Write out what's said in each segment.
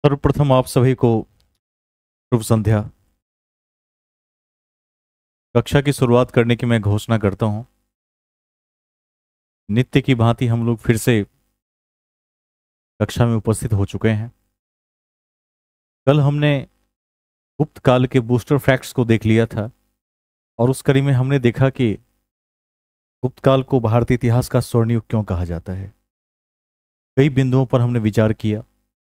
सर्वप्रथम आप सभी को शुभ संध्या। कक्षा की शुरुआत करने की मैं घोषणा करता हूं। नित्य की भांति हम लोग फिर से कक्षा में उपस्थित हो चुके हैं। कल हमने गुप्त काल के बूस्टर फैक्ट्स को देख लिया था और उस कड़ी में हमने देखा कि गुप्त काल को भारतीय इतिहास का स्वर्ण युग क्यों कहा जाता है। कई बिंदुओं पर हमने विचार किया।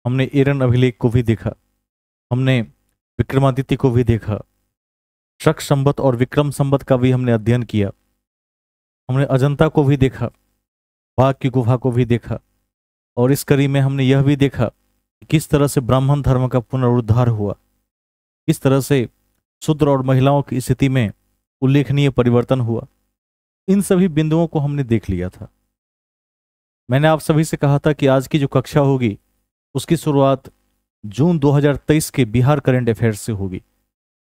हमने एरन अभिलेख को भी देखा, हमने विक्रमादित्य को भी देखा, शक संवत और विक्रम संवत का भी हमने अध्ययन किया। हमने अजंता को भी देखा, बाघ की गुफा को भी देखा और इस कड़ी में हमने यह भी देखा कि किस तरह से ब्राह्मण धर्म का पुनरुद्धार हुआ, किस तरह से शूद्र और महिलाओं की स्थिति में उल्लेखनीय परिवर्तन हुआ। इन सभी बिंदुओं को हमने देख लिया था। मैंने आप सभी से कहा था कि आज की जो कक्षा होगी उसकी शुरुआत जून 2023 के बिहार करंट अफेयर्स से होगी,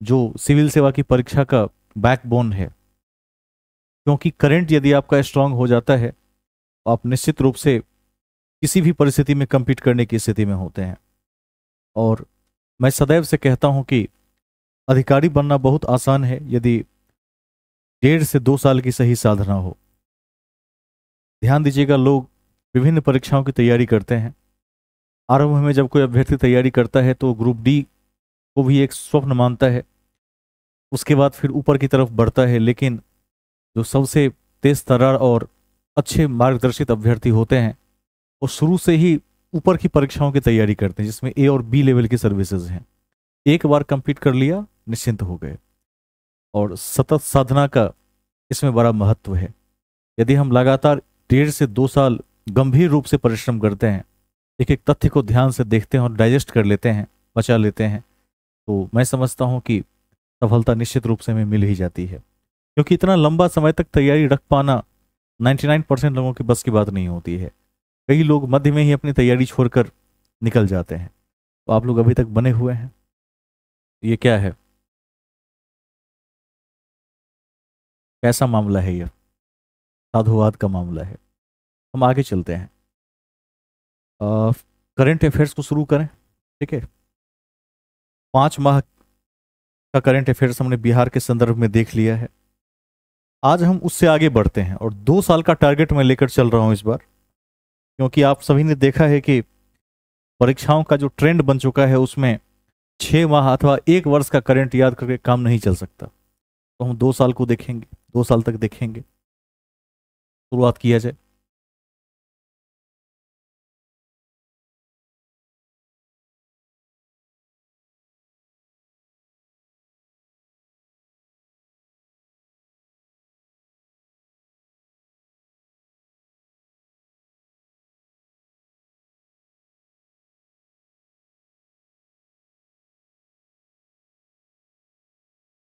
जो सिविल सेवा की परीक्षा का बैकबोन है। क्योंकि करंट यदि आपका स्ट्रांग हो जाता है तो आप निश्चित रूप से किसी भी परिस्थिति में compete करने की स्थिति में होते हैं। और मैं सदैव से कहता हूं कि अधिकारी बनना बहुत आसान है यदि 1.5 से 2 साल की सही साधना हो। ध्यान दीजिएगा, लोग विभिन्न परीक्षाओं की तैयारी करते हैं। आरंभ में जब कोई अभ्यर्थी तैयारी करता है तो ग्रुप डी को भी एक स्वप्न मानता है, उसके बाद फिर ऊपर की तरफ बढ़ता है। लेकिन जो सबसे तेज तर्रार और अच्छे मार्गदर्शित अभ्यर्थी होते हैं वो शुरू से ही ऊपर की परीक्षाओं की तैयारी करते हैं, जिसमें ए और बी लेवल की सर्विसेज हैं। एक बार कंप्लीट कर लिया, निश्चिंत हो गए। और सतत साधना का इसमें बड़ा महत्व है। यदि हम लगातार 1.5 से 2 साल गंभीर रूप से परिश्रम करते हैं, एक एक तथ्य को ध्यान से देखते हैं और डाइजेस्ट कर लेते हैं, बचा लेते हैं, तो मैं समझता हूं कि सफलता निश्चित रूप से हमें मिल ही जाती है। क्योंकि इतना लंबा समय तक तैयारी रख पाना 99% लोगों की बस की बात नहीं होती है। कई लोग मध्य में ही अपनी तैयारी छोड़कर निकल जाते हैं। तो आप लोग अभी तक बने हुए हैं। ये क्या है, कैसा मामला है? यह साधुवाद का मामला है। हम आगे चलते हैं, करंट अफेयर्स को शुरू करें। ठीक है, 5 माह का करंट अफेयर्स हमने बिहार के संदर्भ में देख लिया है। आज हम उससे आगे बढ़ते हैं और 2 साल का टारगेट मैं लेकर चल रहा हूं इस बार, क्योंकि आप सभी ने देखा है कि परीक्षाओं का जो ट्रेंड बन चुका है उसमें 6 माह अथवा 1 वर्ष का करंट याद करके काम नहीं चल सकता। तो हम 2 साल को देखेंगे, 2 साल तक देखेंगे। शुरुआत किया जाए।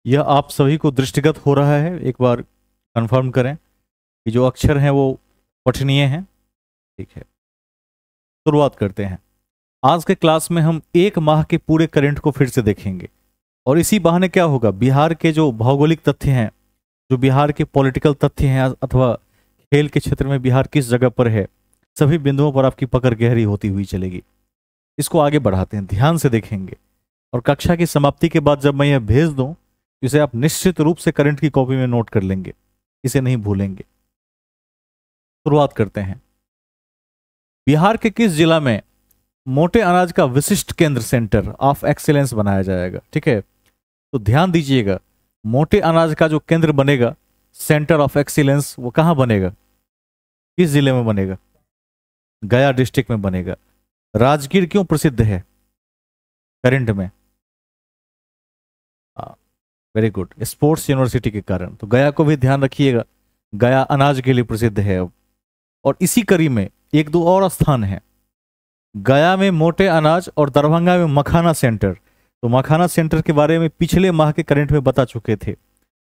यह आप सभी को दृष्टिगत हो रहा है, एक बार कंफर्म करें कि जो अक्षर हैं वो पठनीय हैं। ठीक है, शुरुआत करते हैं। आज के क्लास में हम 1 माह के पूरे करंट को फिर से देखेंगे और इसी बहाने क्या होगा, बिहार के जो भौगोलिक तथ्य हैं, जो बिहार के पॉलिटिकल तथ्य हैं, अथवा खेल के क्षेत्र में बिहार किस जगह पर है, सभी बिंदुओं पर आपकी पकड़ गहरी होती हुई चलेगी। इसको आगे बढ़ाते हैं, ध्यान से देखेंगे और कक्षा की समाप्ति के बाद जब मैं यह भेज दूं, इसे आप निश्चित रूप से करंट की कॉपी में नोट कर लेंगे, इसे नहीं भूलेंगे। शुरुआत करते हैं। बिहार के किस जिला में मोटे अनाज का विशिष्ट केंद्र, सेंटर ऑफ एक्सीलेंस बनाया जाएगा? ठीक है, तो ध्यान दीजिएगा, मोटे अनाज का जो केंद्र बनेगा, सेंटर ऑफ एक्सीलेंस, वो कहां बनेगा, किस जिले में बनेगा? गया डिस्ट्रिक्ट में बनेगा। राजगीर क्यों प्रसिद्ध है करंट में? वेरी गुड, स्पोर्ट्स यूनिवर्सिटी के कारण। तो गया को भी ध्यान रखिएगा, गया अनाज के लिए प्रसिद्ध है अब। और इसी कड़ी में 1-2 और स्थान है, गया में मोटे अनाज और दरभंगा में मखाना सेंटर। तो मखाना सेंटर के बारे में पिछले माह के करंट में बता चुके थे।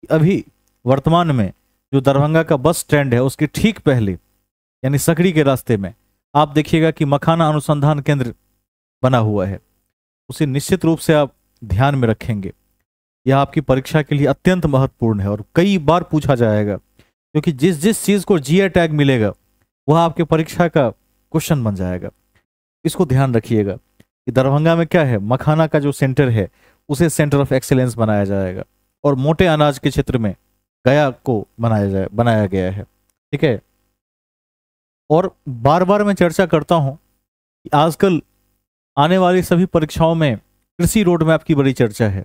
अभी वर्तमान में जो दरभंगा का बस स्टैंड है उसके ठीक पहले, यानी सकड़ी के रास्ते में, आप देखिएगा कि मखाना अनुसंधान केंद्र बना हुआ है। उसे निश्चित रूप से आप ध्यान में रखेंगे। यह आपकी परीक्षा के लिए अत्यंत महत्वपूर्ण है और कई बार पूछा जाएगा, क्योंकि जिस जिस चीज को जीआई टैग मिलेगा वह आपके परीक्षा का क्वेश्चन बन जाएगा। इसको ध्यान रखिएगा। कि दरभंगा में क्या है, मखाना का जो सेंटर है उसे सेंटर ऑफ एक्सीलेंस बनाया जाएगा, और मोटे अनाज के क्षेत्र में गया को बनाया गया है। ठीक है। और बार बार मैं चर्चा करता हूं कि आजकल आने वाली सभी परीक्षाओं में कृषि रोड मैप की बड़ी चर्चा है।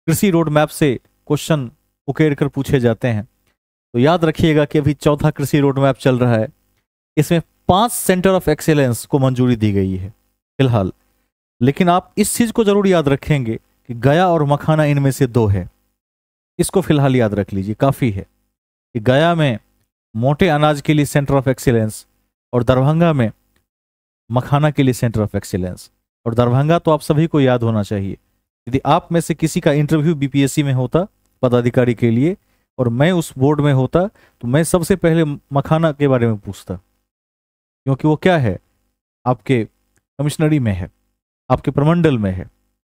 कृषि रोड मैप से क्वेश्चन उकेड़ कर पूछे जाते हैं। तो याद रखिएगा कि अभी चौथा कृषि रोड मैप चल रहा है। इसमें 5 सेंटर ऑफ एक्सीलेंस को मंजूरी दी गई है फिलहाल। लेकिन आप इस चीज को जरूर याद रखेंगे कि गया और मखाना इनमें से 2 है। इसको फिलहाल याद रख लीजिए, काफी है कि गया में मोटे अनाज के लिए सेंटर ऑफ एक्सीलेंस और दरभंगा में मखाना के लिए सेंटर ऑफ एक्सीलेंस। और दरभंगा तो आप सभी को याद होना चाहिए। यदि आप में से किसी का इंटरव्यू बीपीएससी में होता पदाधिकारी के लिए और मैं उस बोर्ड में होता, तो मैं सबसे पहले मखाना के बारे में पूछता, क्योंकि वो क्या है, आपके कमिश्नरी में है, आपके प्रमंडल में है,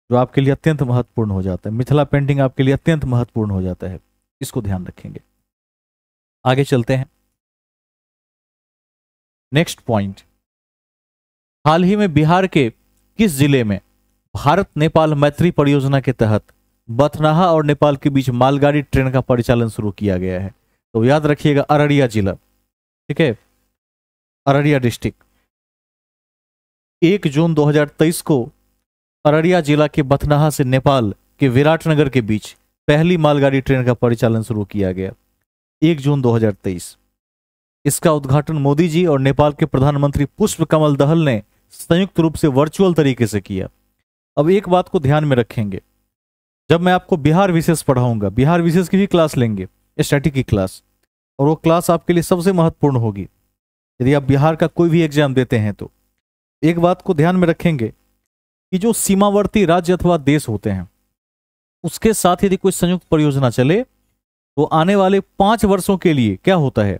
जो आपके लिए अत्यंत महत्वपूर्ण हो जाता है। मिथिला पेंटिंग आपके लिए अत्यंत महत्वपूर्ण हो जाता है। इसको ध्यान रखेंगे। आगे चलते हैं। नेक्स्ट पॉइंट, हाल ही में बिहार के किस जिले में भारत नेपाल मैत्री परियोजना के तहत बथनाहा और नेपाल के बीच मालगाड़ी ट्रेन का परिचालन शुरू किया गया है? तो याद रखिएगा, अररिया जिला। ठीक है, अररिया डिस्ट्रिक्ट। 1 जून 2023 को अररिया जिला के बथनाहा से नेपाल के विराटनगर के बीच पहली मालगाड़ी ट्रेन का परिचालन शुरू किया गया, 1 जून 2023। इसका उद्घाटन मोदी जी और नेपाल के प्रधानमंत्री पुष्प कमल दहल ने संयुक्त रूप से वर्चुअल तरीके से किया। अब एक बात को ध्यान में रखेंगे, जब मैं आपको बिहार विशेष पढ़ाऊंगा, बिहार विशेष की भी क्लास लेंगे, स्टैटिक की क्लास, और वो क्लास आपके लिए सबसे महत्वपूर्ण होगी यदि आप बिहार का कोई भी एग्जाम देते हैं। तो एक बात को ध्यान में रखेंगे कि जो सीमावर्ती राज्य अथवा देश होते हैं उसके साथ यदि कोई संयुक्त परियोजना चले तो आने वाले 5 वर्षों के लिए क्या होता है,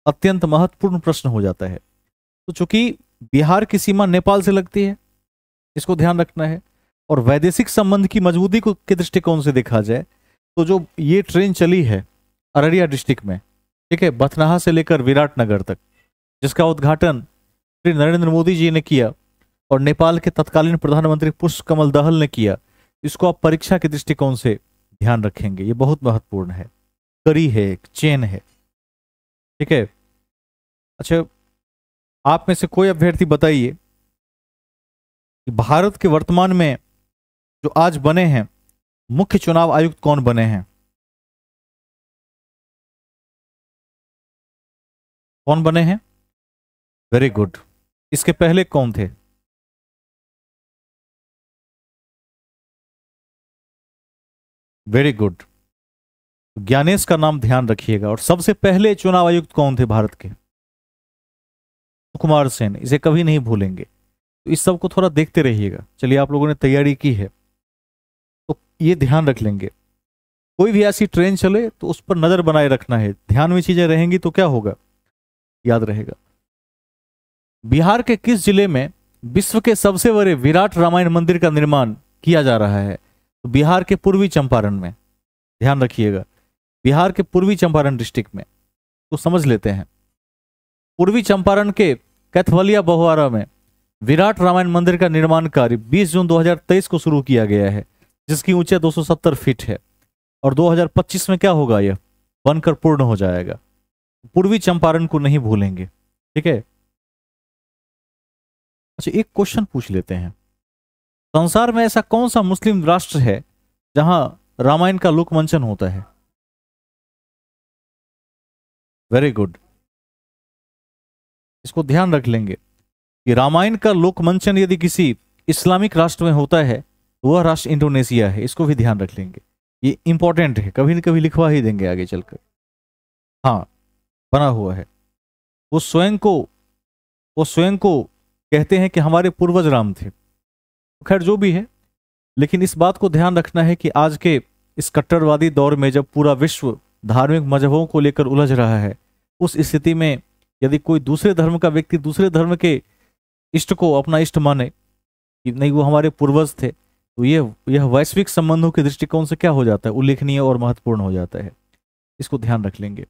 अत्यंत महत्वपूर्ण प्रश्न हो जाता है। तो चूंकि बिहार की सीमा नेपाल से लगती है, इसको ध्यान रखना है, और वैदेशिक संबंध की मजबूती को के दृष्टिकोण से देखा जाए तो जो ये ट्रेन चली है अररिया डिस्ट्रिक्ट में, ठीक है, बथनाहा से लेकर विराटनगर तक, जिसका उद्घाटन श्री नरेंद्र मोदी जी ने किया और नेपाल के तत्कालीन प्रधानमंत्री पुष्प कमल दहल ने किया, इसको आप परीक्षा के दृष्टिकोण से ध्यान रखेंगे। ये बहुत महत्वपूर्ण है, कड़ी है, एक चेन है। ठीक है। अच्छा, आप में से कोई अभ्यर्थी बताइए कि भारत के वर्तमान में जो आज बने हैं मुख्य चुनाव आयुक्त कौन बने हैं? कौन बने हैं? Very good. इसके पहले कौन थे? Very good. ज्ञानेश का नाम ध्यान रखिएगा। और सबसे पहले चुनाव आयुक्त कौन थे भारत के? कुमार सेन। इसे कभी नहीं भूलेंगे। तो इस सब को थोड़ा देखते रहिएगा। चलिए, आप लोगों ने तैयारी की है तो ये ध्यान रख लेंगे, कोई भी ऐसी ट्रेन चले तो उस पर नजर बनाए रखना है। ध्यान में चीजें रहेंगी तो क्या होगा, याद रहेगा। बिहार के किस जिले में विश्व के सबसे बड़े विराट रामायण मंदिर का निर्माण किया जा रहा है? तो बिहार के पूर्वी चंपारण में। ध्यान रखिएगा, बिहार के पूर्वी चंपारण डिस्ट्रिक्ट में। तो समझ लेते हैं, पूर्वी चंपारण के कैथवलिया बहुआरा में विराट रामायण मंदिर का निर्माण कार्य 20 जून 2023 को शुरू किया गया है, जिसकी ऊंचाई 270 फीट है और 2025 में क्या होगा, यह बनकर पूर्ण हो जाएगा। पूर्वी चंपारण को नहीं भूलेंगे। ठीक है। अच्छा, एक क्वेश्चन पूछ लेते हैं, संसार में ऐसा कौन सा मुस्लिम राष्ट्र है जहां रामायण का लोकमंचन होता है? Very good. इसको ध्यान रख लेंगे कि रामायण का लोकमंचन यदि किसी इस्लामिक राष्ट्र में होता है तो वह राष्ट्र इंडोनेशिया है। इसको भी ध्यान रख लेंगे, ये इंपॉर्टेंट है, कभी न कभी लिखवा ही देंगे आगे चलकर। हाँ, बना हुआ है। वो स्वयं को वो स्वयं को कहते हैं कि हमारे पूर्वज राम थे। खैर, जो भी है, लेकिन इस बात को ध्यान रखना है कि आज के इस कट्टरवादी दौर में जब पूरा विश्व धार्मिक मजहबों को लेकर उलझ रहा है, उस स्थिति में यदि कोई दूसरे धर्म का व्यक्ति दूसरे धर्म के इष्ट को अपना इष्ट माने कि नहीं वो हमारे पूर्वज थे, तो यह वैश्विक संबंधों के दृष्टिकोण से क्या हो जाता है, उल्लेखनीय और महत्वपूर्ण हो जाता है। इसको ध्यान रख लेंगे।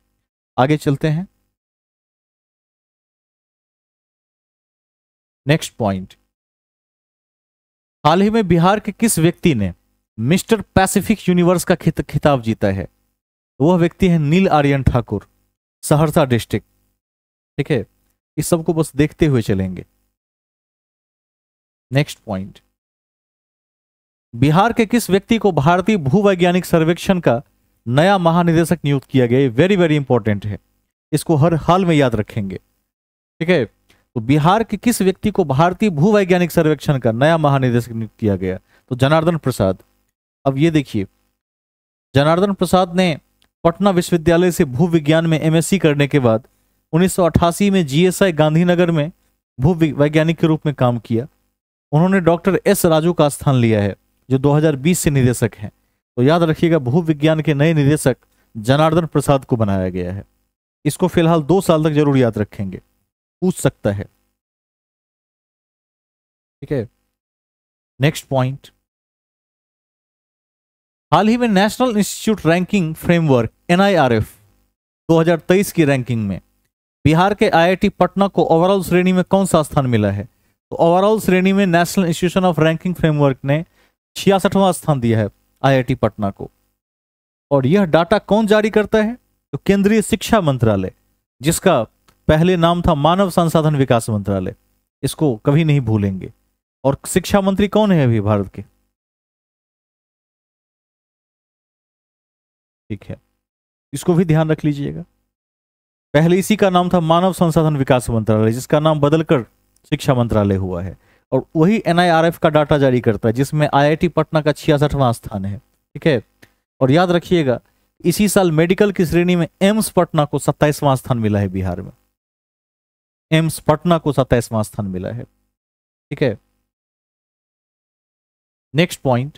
आगे चलते हैं। नेक्स्ट पॉइंट, हाल ही में बिहार के किस व्यक्ति ने मिस्टर पैसिफिक यूनिवर्स का खिताब जीता है? तो वह व्यक्ति है नील आर्यन ठाकुर, सहरसा डिस्ट्रिक्ट। ठीक है, इस सबको बस देखते हुए चलेंगे। नेक्स्ट पॉइंट, बिहार के किस व्यक्ति को भारतीय भूवैज्ञानिक सर्वेक्षण का नया महानिदेशक नियुक्त किया गया? वेरी वेरी इंपॉर्टेंट है, इसको हर हाल में याद रखेंगे। ठीक है, तो बिहार के किस व्यक्ति को भारतीय भूवैज्ञानिक सर्वेक्षण का नया महानिदेशक नियुक्त किया गया? तो जनार्दन प्रसाद। अब ये देखिए, जनार्दन प्रसाद ने पटना विश्वविद्यालय से भूविज्ञान में एमएससी करने के बाद 1988 में जीएसआई गांधीनगर में भूवैज्ञानिक के रूप में काम किया। उन्होंने डॉक्टर एस राजू का स्थान लिया है, जो 2020 से निदेशक हैं। तो याद रखिएगा, भूविज्ञान के नए निदेशक जनार्दन प्रसाद को बनाया गया है। इसको फिलहाल 2 साल तक जरूर याद रखेंगे, पूछ सकता है। ठीक है, नेक्स्ट पॉइंट, हाल ही में national institute ranking framework NIRF 2023 की रैंकिंग में बिहार के IIT पटना को ओवरऑल श्रेणी में कौन सा स्थान मिला है? तो ओवरऑल श्रेणी में national institution of ranking framework ने 66वां स्थान दिया है IIT पटना को। और यह डाटा कौन जारी करता है? तो केंद्रीय शिक्षा मंत्रालय, जिसका पहले नाम था मानव संसाधन विकास मंत्रालय। इसको कभी नहीं भूलेंगे। और शिक्षा मंत्री कौन है अभी भारत के? ठीक है, इसको भी ध्यान रख लीजिएगा। पहले इसी का नाम था मानव संसाधन विकास मंत्रालय, जिसका नाम बदलकर शिक्षा मंत्रालय हुआ है। और वही NIRF का डाटा जारी करता है, जिसमें IIT पटना का 66वां स्थान है। ठीक है, और याद रखिएगा, इसी साल मेडिकल की श्रेणी में एम्स पटना को 27वां स्थान मिला है। बिहार में एम्स पटना को 27वां स्थान मिला है। ठीक है, नेक्स्ट पॉइंट,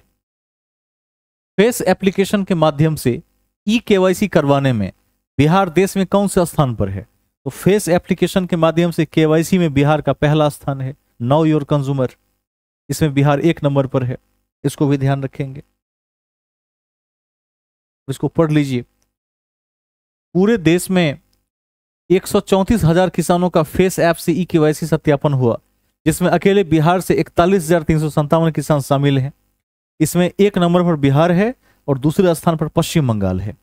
फेस एप्लीकेशन के माध्यम से KYC करवाने में बिहार देश में कौन से स्थान पर है? तो फेस एप्लीकेशन के माध्यम से KYC में बिहार का पहला स्थान है, नाउ योर कंज्यूमर। इसमें बिहार 1 नंबर पर है, इसको भी ध्यान रखेंगे, इसको पढ़ लीजिए। पूरे देश में 134,000 किसानों का फेस ऐप से KYC सत्यापन हुआ, जिसमें अकेले बिहार से 41,357 किसान शामिल हैं। इसमें 1 नंबर पर बिहार है और दूसरे स्थान पर पश्चिम बंगाल है।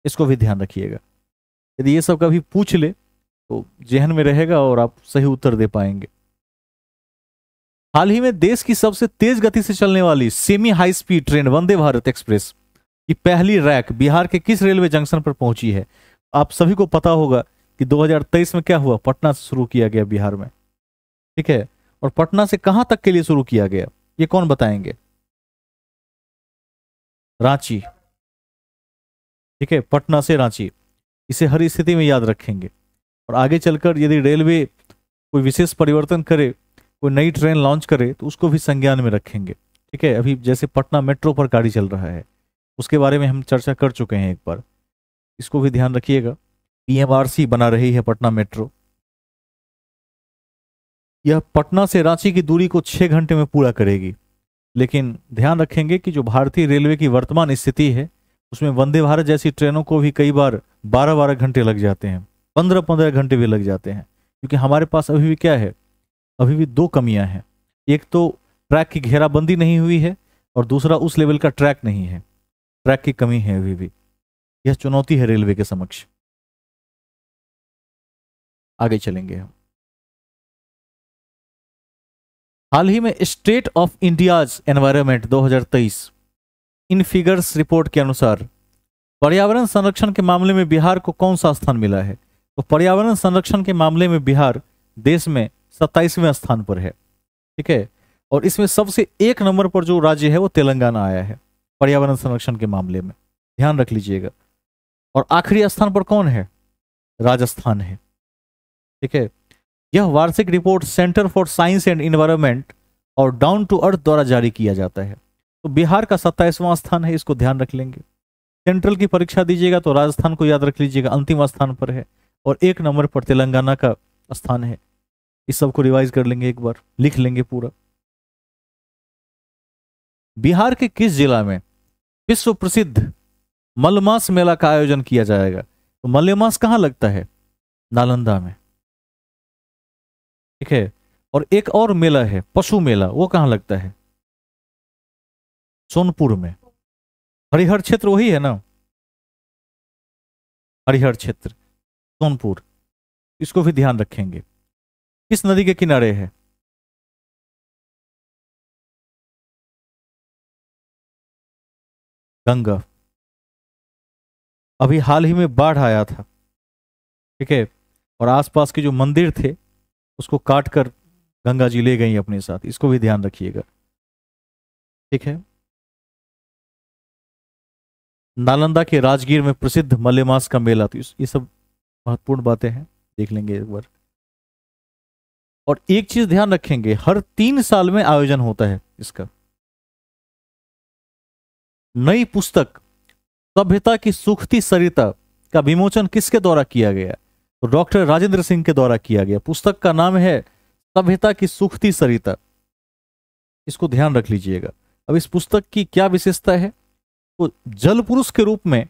इसको भी ध्यान रखिएगा। यदि ये सब कभी पूछ ले तो जहन में रहेगा और आप सही उत्तर दे पाएंगे। हाल ही में देश की सबसे तेज गति से चलने वाली semi high speed train Vande Bharat express की पहली रैक बिहार के किस रेलवे जंक्शन पर पहुंची है? आप सभी को पता होगा कि 2023 में क्या हुआ, पटना से शुरू किया गया बिहार में। ठीक है, और पटना से कहां तक के लिए शुरू किया गया, ये कौन बताएंगे? रांची। ठीक है, पटना से रांची। इसे हर स्थिति में याद रखेंगे। और आगे चलकर यदि रेलवे कोई विशेष परिवर्तन करे, कोई नई ट्रेन लॉन्च करे, तो उसको भी संज्ञान में रखेंगे। ठीक है, अभी जैसे पटना मेट्रो पर गाड़ी चल रहा है, उसके बारे में हम चर्चा कर चुके हैं एक बार, इसको भी ध्यान रखिएगा। PMRC बना रही है पटना मेट्रो। यह पटना से रांची की दूरी को 6 घंटे में पूरा करेगी। लेकिन ध्यान रखेंगे कि जो भारतीय रेलवे की वर्तमान स्थिति है, उसमें वंदे भारत जैसी ट्रेनों को भी कई बार 12-12 घंटे लग जाते हैं, 15-15 घंटे भी लग जाते हैं। क्योंकि हमारे पास अभी भी क्या है, अभी भी 2 कमियां हैं। एक तो ट्रैक की घेराबंदी नहीं हुई है, और दूसरा उस लेवल का ट्रैक नहीं है। ट्रैक की कमी है अभी भी। यह चुनौती है रेलवे के समक्ष। आगे चलेंगे हम। हाल ही में state of India's environment 2023 in figures report के अनुसार पर्यावरण संरक्षण के मामले में बिहार को कौन सा स्थान मिला है? तो पर्यावरण संरक्षण के मामले में बिहार देश में 27वें स्थान पर है। ठीक है, और इसमें सबसे 1 नंबर पर जो राज्य है वो तेलंगाना आया है पर्यावरण संरक्षण के मामले में, ध्यान रख लीजिएगा। और आखिरी स्थान पर कौन है? राजस्थान है। ठीक है, यह वार्षिक report centre for science and environment और डाउन टू अर्थ द्वारा जारी किया जाता है। तो बिहार का 27वां स्थान है, इसको ध्यान रख लेंगे। सेंट्रल की परीक्षा दीजिएगा तो राजस्थान को याद रख लीजिएगा, अंतिम स्थान पर है। और 1 नंबर पर तेलंगाना का स्थान है। इस सबको रिवाइज कर लेंगे, एक बार लिख लेंगे पूरा। बिहार के किस जिला में विश्व प्रसिद्ध मलमास मेला का आयोजन किया जाएगा? तो मलमास कहां लगता है? नालंदा में। ठीक है, और एक और मेला है पशु मेला, वो कहां लगता है? सोनपुर में। हरिहर क्षेत्र वही है ना, हरिहर क्षेत्र सोनपुर, इसको भी ध्यान रखेंगे। किस नदी के किनारे है? गंगा। अभी हाल ही में बाढ़ आया था, ठीक है, और आसपास के जो मंदिर थे उसको काट कर गंगा जी ले गई अपने साथ, इसको भी ध्यान रखिएगा, ठीक है। नालंदा के राजगीर में प्रसिद्ध मलेमास का मेला, तो ये सब महत्वपूर्ण बातें हैं, देख लेंगे एक बार। और एक चीज ध्यान रखेंगे, हर 3 साल में आयोजन होता है इसका। नई पुस्तक सभ्यता की सूखती सरिता का विमोचन किसके द्वारा किया गया? तो डॉक्टर राजेंद्र सिंह के द्वारा किया गया। पुस्तक का नाम है सभ्यता की सूखती सरिता, इसको ध्यान रख लीजिएगा। अब इस पुस्तक की क्या विशेषता है? तो जल पुरुष के रूप में,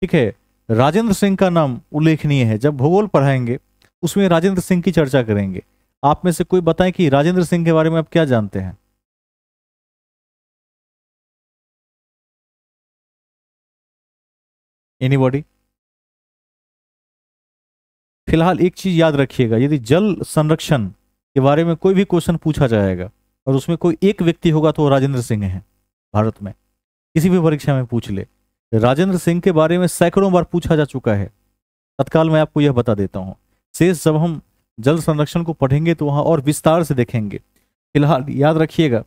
ठीक है, राजेंद्र सिंह का नाम उल्लेखनीय है। जब भूगोल पढ़ाएंगे उसमें राजेंद्र सिंह की चर्चा करेंगे। आप में से कोई बताएं कि राजेंद्र सिंह के बारे में आप क्या जानते हैं? एनीबॉडी? फिलहाल एक चीज याद रखिएगा, यदि जल संरक्षण के बारे में कोई भी क्वेश्चन पूछा जाएगा और उसमें कोई एक व्यक्ति होगा तो वो राजेंद्र सिंह है। भारत में किसी भी परीक्षा में पूछ ले, राजेंद्र सिंह के बारे में सैकड़ों बार पूछा जा चुका है। तत्काल मैं आपको यह बता देता हूं। शेष जब हम जल संरक्षण को पढ़ेंगे तो वहां और विस्तार से देखेंगे। फिलहाल याद रखिएगा,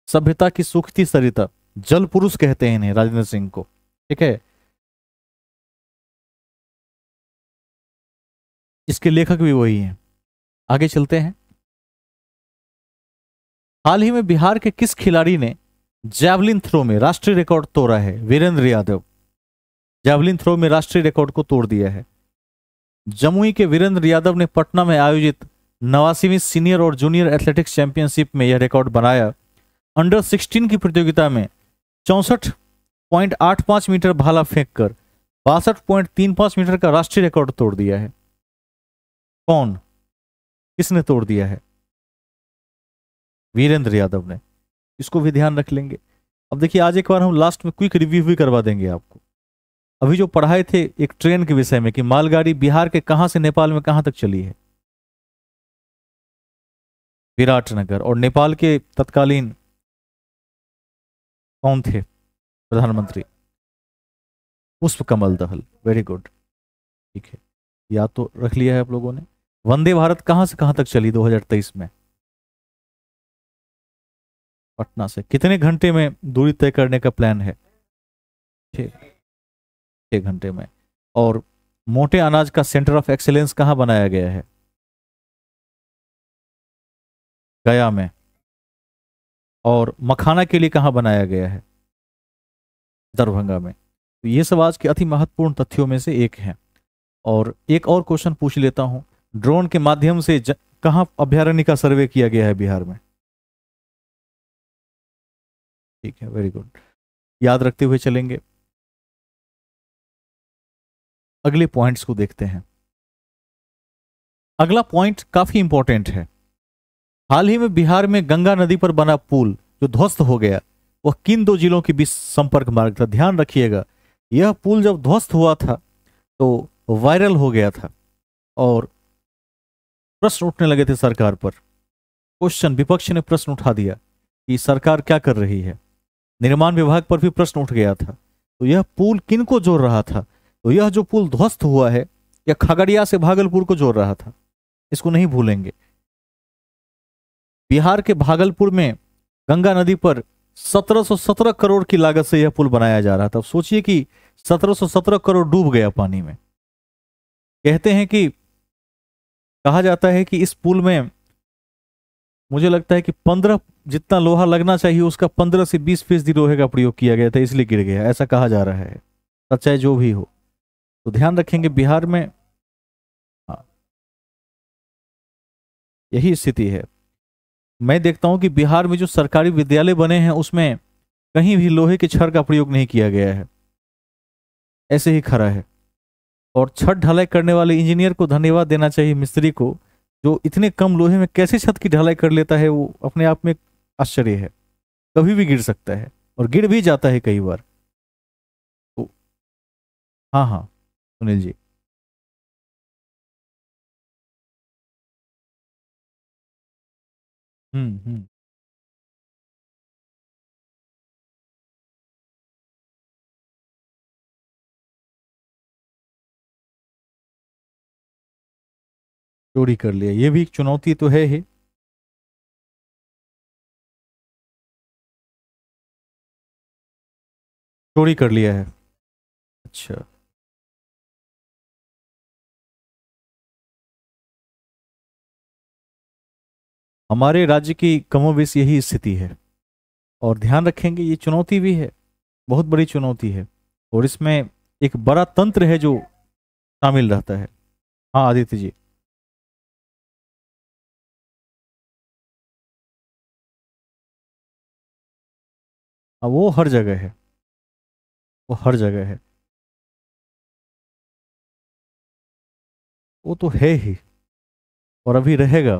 सभ्यता की सूखती सरिता, जल पुरुष कहते हैं इन्हें, राजेंद्र सिंह को, ठीक है। इसके लेखक भी वही हैं। आगे चलते हैं। हाल ही में बिहार के किस खिलाड़ी ने जैवलिन थ्रो में राष्ट्रीय रिकॉर्ड तोड़ा है? वीरेंद्र यादव जैवलिन थ्रो में राष्ट्रीय रिकॉर्ड को तोड़ दिया है। जमुई के वीरेंद्र यादव ने पटना में आयोजित 89वीं सीनियर और जूनियर एथलेटिक्स चैंपियनशिप में यह रिकॉर्ड बनाया। अंडर 16 की प्रतियोगिता में 64.85 मीटर भाला फेंककर 62.35 मीटर का राष्ट्रीय रिकॉर्ड तोड़ दिया है। कौन, किसने तोड़ दिया है? वीरेंद्र यादव ने। इसको भी ध्यान रख लेंगे। अब देखिए, आज एक बार हम लास्ट में क्विक रिव्यू भी करवा देंगे आपको। अभी जो पढ़ाए थे एक ट्रेन के विषय में कि मालगाड़ी बिहार के कहां से नेपाल में कहां तक चली है? विराटनगर। और नेपाल के तत्कालीन कौन थे प्रधानमंत्री? पुष्प कमल दहल। वेरी गुड, ठीक है, याद तो रख लिया है आप लोगों ने। वंदे भारत कहां से कहां तक चली 2023 में? पटना से। कितने घंटे में दूरी तय करने का प्लान है? 6 घंटे में। और मोटे अनाज का सेंटर ऑफ एक्सीलेंस कहां बनाया गया है? गया में। और मखाना के लिए कहां बनाया गया है? दरभंगा में। तो ये सब आज के अति महत्वपूर्ण तथ्यों में से एक है। और एक और क्वेश्चन पूछ लेता हूं, ड्रोन के माध्यम से कहां अभ्यारण्य का सर्वे किया गया है बिहार में? ठीक है, वेरी गुड, याद रखते हुए चलेंगे। अगले पॉइंट्स को देखते हैं। अगला पॉइंट काफी इंपॉर्टेंट है। हाल ही में बिहार में गंगा नदी पर बना पुल जो ध्वस्त हो गया, वह किन 2 जिलों के बीच संपर्क मार्ग था? ध्यान रखिएगा, यह पुल जब ध्वस्त हुआ था तो वायरल हो गया था और प्रश्न उठने लगे थे सरकार पर। क्वेश्चन, विपक्ष ने प्रश्न उठा दिया कि सरकार क्या कर रही है। निर्माण विभाग पर भी प्रश्न उठ गया था। तो यह पुल किन को जोड़ रहा था? तो यह जो पुल ध्वस्त हुआ है, यह खगड़िया से भागलपुर को जोड़ रहा था। इसको नहीं भूलेंगे। बिहार के भागलपुर में गंगा नदी पर 1717 करोड़ की लागत से यह पुल बनाया जा रहा था। सोचिए कि 1717 करोड़ डूब गया पानी में। कहते हैं कि, कहा जाता है कि इस पुल में मुझे लगता है कि 15 जितना लोहा लगना चाहिए उसका 15 से 20% लोहे का प्रयोग किया गया था, इसलिए गिर गया, ऐसा कहा जा रहा है। सच्चाई जो भी हो, तो ध्यान रखेंगे बिहार में हाँ, यही स्थिति है। मैं देखता हूं कि बिहार में जो सरकारी विद्यालय बने हैं उसमें कहीं भी लोहे के छड़ का प्रयोग नहीं किया गया है, ऐसे ही खड़ा है। और छत ढलाई करने वाले इंजीनियर को धन्यवाद देना चाहिए, मिस्त्री को, जो इतने कम लोहे में कैसे छत की ढलाई कर लेता है, वो अपने आप में आश्चर्य है। कभी भी गिर सकता है। और गिर भी जाता है कई बार। तो हाँ हाँ, सुनील जी। हम्म। चोरी कर लिया, ये भी एक चुनौती तो है ही। चोरी कर लिया है। अच्छा। हमारे राज्य की कमोबेश यही स्थिति है। और ध्यान रखेंगे ये चुनौती भी है, बहुत बड़ी चुनौती है। और इसमें एक बड़ा तंत्र है जो शामिल रहता है। हाँ आदित्य जी। हाँ, वो हर जगह है। वो हर जगह है। वो तो है ही। और अभी रहेगा,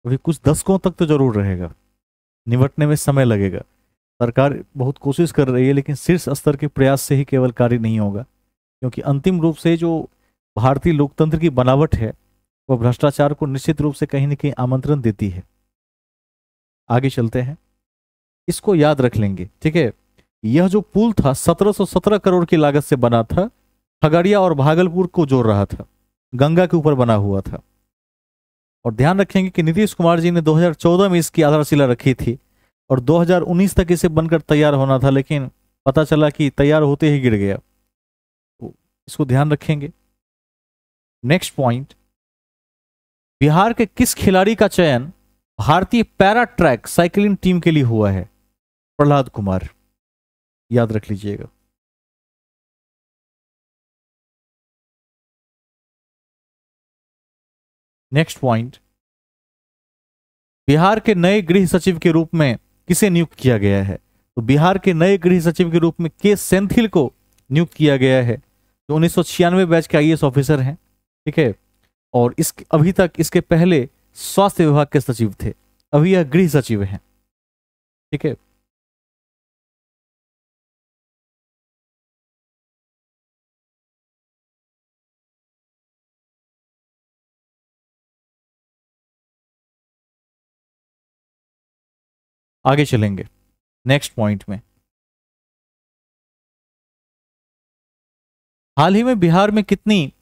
अभी कुछ दशकों तक तो जरूर रहेगा। निपटने में समय लगेगा। सरकार बहुत कोशिश कर रही है, लेकिन शीर्ष स्तर के प्रयास से ही केवल कार्य नहीं होगा। क्योंकि अंतिम रूप से जो भारतीय लोकतंत्र की बनावट है, वह भ्रष्टाचार को निश्चित रूप से कहीं न कहीं आमंत्रण देती है। आगे चलते हैं, इसको याद रख लेंगे, ठीक है। यह जो पुल था 1717 करोड़ की लागत से बना था, खगड़िया और भागलपुर को जोड़ रहा था, गंगा के ऊपर बना हुआ था। और ध्यान रखेंगे कि नीतीश कुमार जी ने 2014 में इसकी आधारशिला रखी थी, और 2019 तक इसे बनकर तैयार होना था, लेकिन पता चला कि तैयार होते ही गिर गया। तो इसको ध्यान रखेंगे। नेक्स्ट पॉइंट, बिहार के किस खिलाड़ी का चयन भारतीय पैरा ट्रैक साइकिलिंग टीम के लिए हुआ है? प्रहलाद कुमार, याद रख लीजिएगा। नेक्स्ट पॉइंट, बिहार के नए गृह सचिव के रूप में किसे नियुक्त किया गया है? तो बिहार के नए गृह सचिव के रूप में के सेंथिल को नियुक्त किया गया है, जो 1996 बैच के आईएएस ऑफिसर हैं, ठीक है। और इस अभी तक इसके पहले स्वास्थ्य विभाग के सचिव थे, अभी यह गृह सचिव हैं, ठीक है। आगे चलेंगे नेक्स्ट पॉइंट में। हाल ही में बिहार में कितनी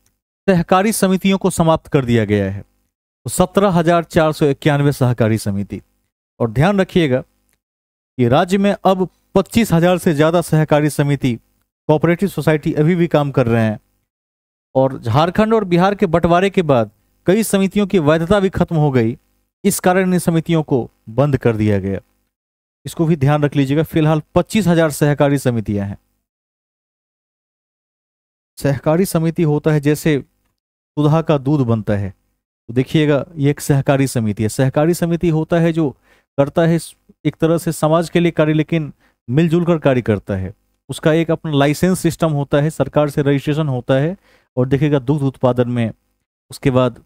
सहकारी समितियों को समाप्त कर दिया गया है? तो 17,491 सहकारी समिति। और ध्यान रखिएगा कि राज्य में अब 25,000 से ज्यादा सहकारी समिति, कोऑपरेटिव सोसाइटी अभी भी काम कर रहे हैं। और झारखंड और बिहार के बंटवारे के बाद कई समितियों की वैधता भी खत्म हो गई, इस कारण इन समितियों को बंद कर दिया गया। इसको भी ध्यान रख लीजिएगा। फिलहाल 25,000 सहकारी समितियां हैं। सहकारी समिति होता है जैसे सुधा का दूध बनता है, तो देखिएगा ये एक सहकारी समिति है। सहकारी समिति होता है जो करता है एक तरह से समाज के लिए कार्य, लेकिन मिलजुल कर कार्य करता है। उसका एक अपना लाइसेंस सिस्टम होता है, सरकार से रजिस्ट्रेशन होता है। और देखिएगा दुग्ध उत्पादन में, उसके बाद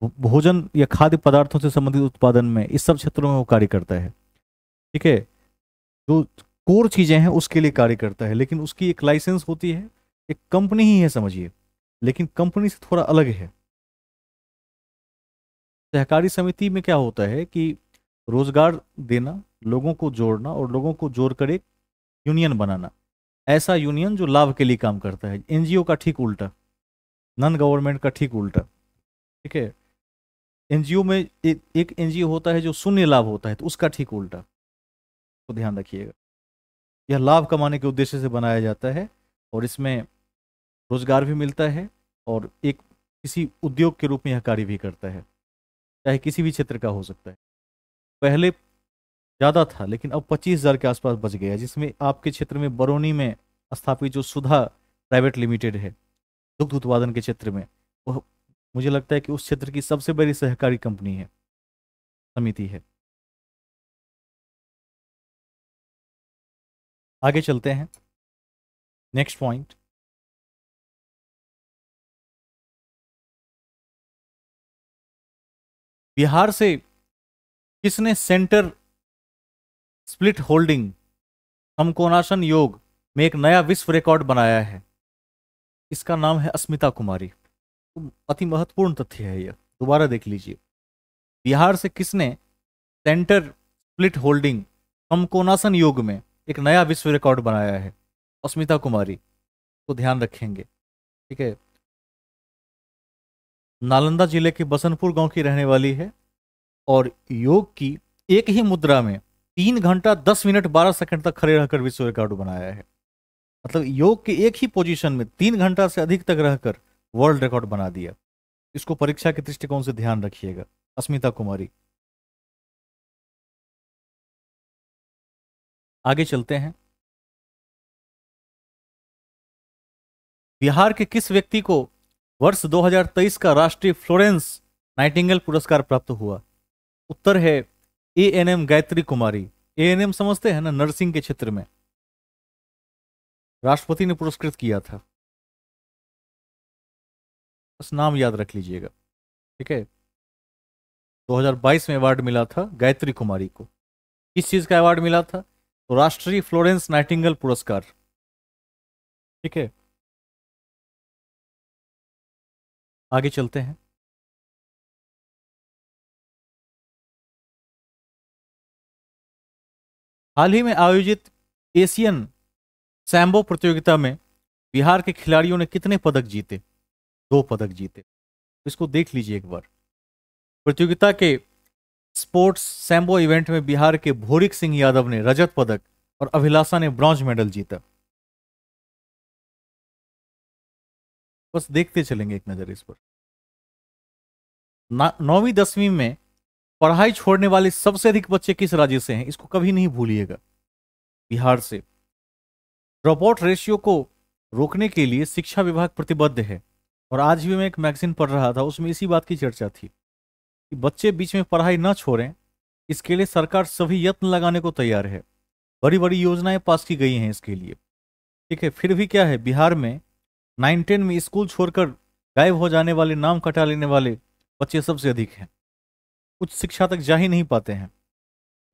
भोजन या खाद्य पदार्थों से संबंधित उत्पादन में, इस सब क्षेत्रों में वो कार्य करता है, ठीक है। जो कोर चीजें हैं उसके लिए कार्य करता है, लेकिन उसकी एक लाइसेंस होती है। एक कंपनी ही है समझिए, लेकिन कंपनी से थोड़ा अलग है। सहकारी समिति में क्या होता है कि रोजगार देना, लोगों को जोड़ना, और लोगों को जोड़कर एक यूनियन बनाना। ऐसा यूनियन जो लाभ के लिए काम करता है। एनजीओ का ठीक उल्टा, नॉन गवर्नमेंट का ठीक उल्टा, ठीक है। एनजीओ में एक एनजीओ होता है जो शून्य लाभ होता है, तो उसका ठीक उल्टा। तो ध्यान रखिएगा, यह लाभ कमाने के उद्देश्य से बनाया जाता है, और इसमें रोजगार भी मिलता है, और एक किसी उद्योग के रूप में यह कार्य भी करता है, चाहे किसी भी क्षेत्र का हो सकता है। पहले ज़्यादा था, लेकिन अब 25,000 के आसपास बच गया है, जिसमें आपके क्षेत्र में बरौनी में स्थापित जो सुधा प्राइवेट लिमिटेड है दुग्ध उत्पादन के क्षेत्र में, वह मुझे लगता है कि उस क्षेत्र की सबसे बड़ी सहकारी कंपनी है, समिति है। आगे चलते हैं नेक्स्ट पॉइंट। बिहार से किसने सेंटर स्प्लिट होल्डिंग समकोणासन योग में एक नया विश्व रिकॉर्ड बनाया है। इसका नाम है अस्मिता कुमारी। तो अति महत्वपूर्ण तथ्य है यह, दोबारा देख लीजिए। बिहार से किसने सेंटर स्प्लिट होल्डिंग समकोणासन योग में एक नया विश्व रिकॉर्ड बनाया है? अस्मिता कुमारी को ध्यान रखेंगे, ठीक है। नालंदा जिले के बसंतपुर गांव की रहने वाली है और योग की एक ही मुद्रा में 3 घंटा 10 मिनट 12 सेकंड तक खड़े रहकर विश्व रिकॉर्ड बनाया है। मतलब योग के एक ही पोजीशन में 3 घंटा से अधिक तक रहकर वर्ल्ड रिकॉर्ड बना दिया। इसको परीक्षा के दृष्टिकोण से ध्यान रखिएगा। अस्मिता कुमारी। आगे चलते हैं। बिहार के किस व्यक्ति को वर्ष 2023 का राष्ट्रीय फ्लोरेंस नाइटिंगेल पुरस्कार प्राप्त हुआ? उत्तर है एएनएम गायत्री कुमारी। एएनएम समझते हैं ना, नर्सिंग के क्षेत्र में राष्ट्रपति ने पुरस्कृत किया था। बस नाम याद रख लीजिएगा, ठीक है। 2022 में अवार्ड मिला था गायत्री कुमारी को। किस चीज का अवार्ड मिला था? तो राष्ट्रीय फ्लोरेंस नाइटिंगेल पुरस्कार, ठीक है। आगे चलते हैं। हाल ही में आयोजित एशियन सैम्बो प्रतियोगिता में बिहार के खिलाड़ियों ने कितने पदक जीते? 2 पदक जीते। इसको देख लीजिए एक बार। प्रतियोगिता के स्पोर्ट्स सैम्बो इवेंट में बिहार के भोरिक सिंह यादव ने रजत पदक और अभिलाषा ने ब्रॉन्ज मेडल जीता। बस देखते चलेंगे एक नजर इस पर। 9वीं 10वीं में पढ़ाई छोड़ने वाले सबसे अधिक बच्चे किस राज्य से हैं? इसको कभी नहीं भूलिएगा। बिहार से। ड्रॉप आउट रेशियो को रोकने के लिए शिक्षा विभाग प्रतिबद्ध है। और आज भी मैं एक मैगजीन पढ़ रहा था, उसमें इसी बात की चर्चा थी कि बच्चे बीच में पढ़ाई न छोड़ें, इसके लिए सरकार सभी यत्न लगाने को तैयार है। बड़ी बड़ी योजनाएं पास की गई हैं इसके लिए, ठीक है। फिर भी क्या है, बिहार में 9-10 में स्कूल छोड़कर गायब हो जाने वाले, नाम कटा लेने वाले बच्चे सबसे अधिक हैं। उच्च शिक्षा तक जा ही नहीं पाते हैं।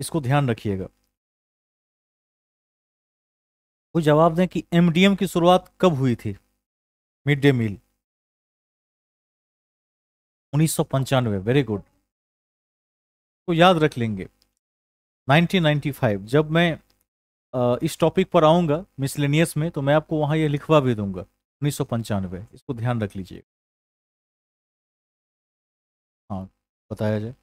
इसको ध्यान रखिएगा। वो जवाब दें कि एमडीएम की शुरुआत कब हुई थी? Mid day meal 1995। Very good. तो याद रख लेंगे। 1995 जब मैं इस टॉपिक पर आऊंगा मिसलेनियस में, तो मैं आपको वहां ये लिखवा भी दूंगा। 1995, इसको ध्यान रख लीजिए। हाँ, बताया जाए।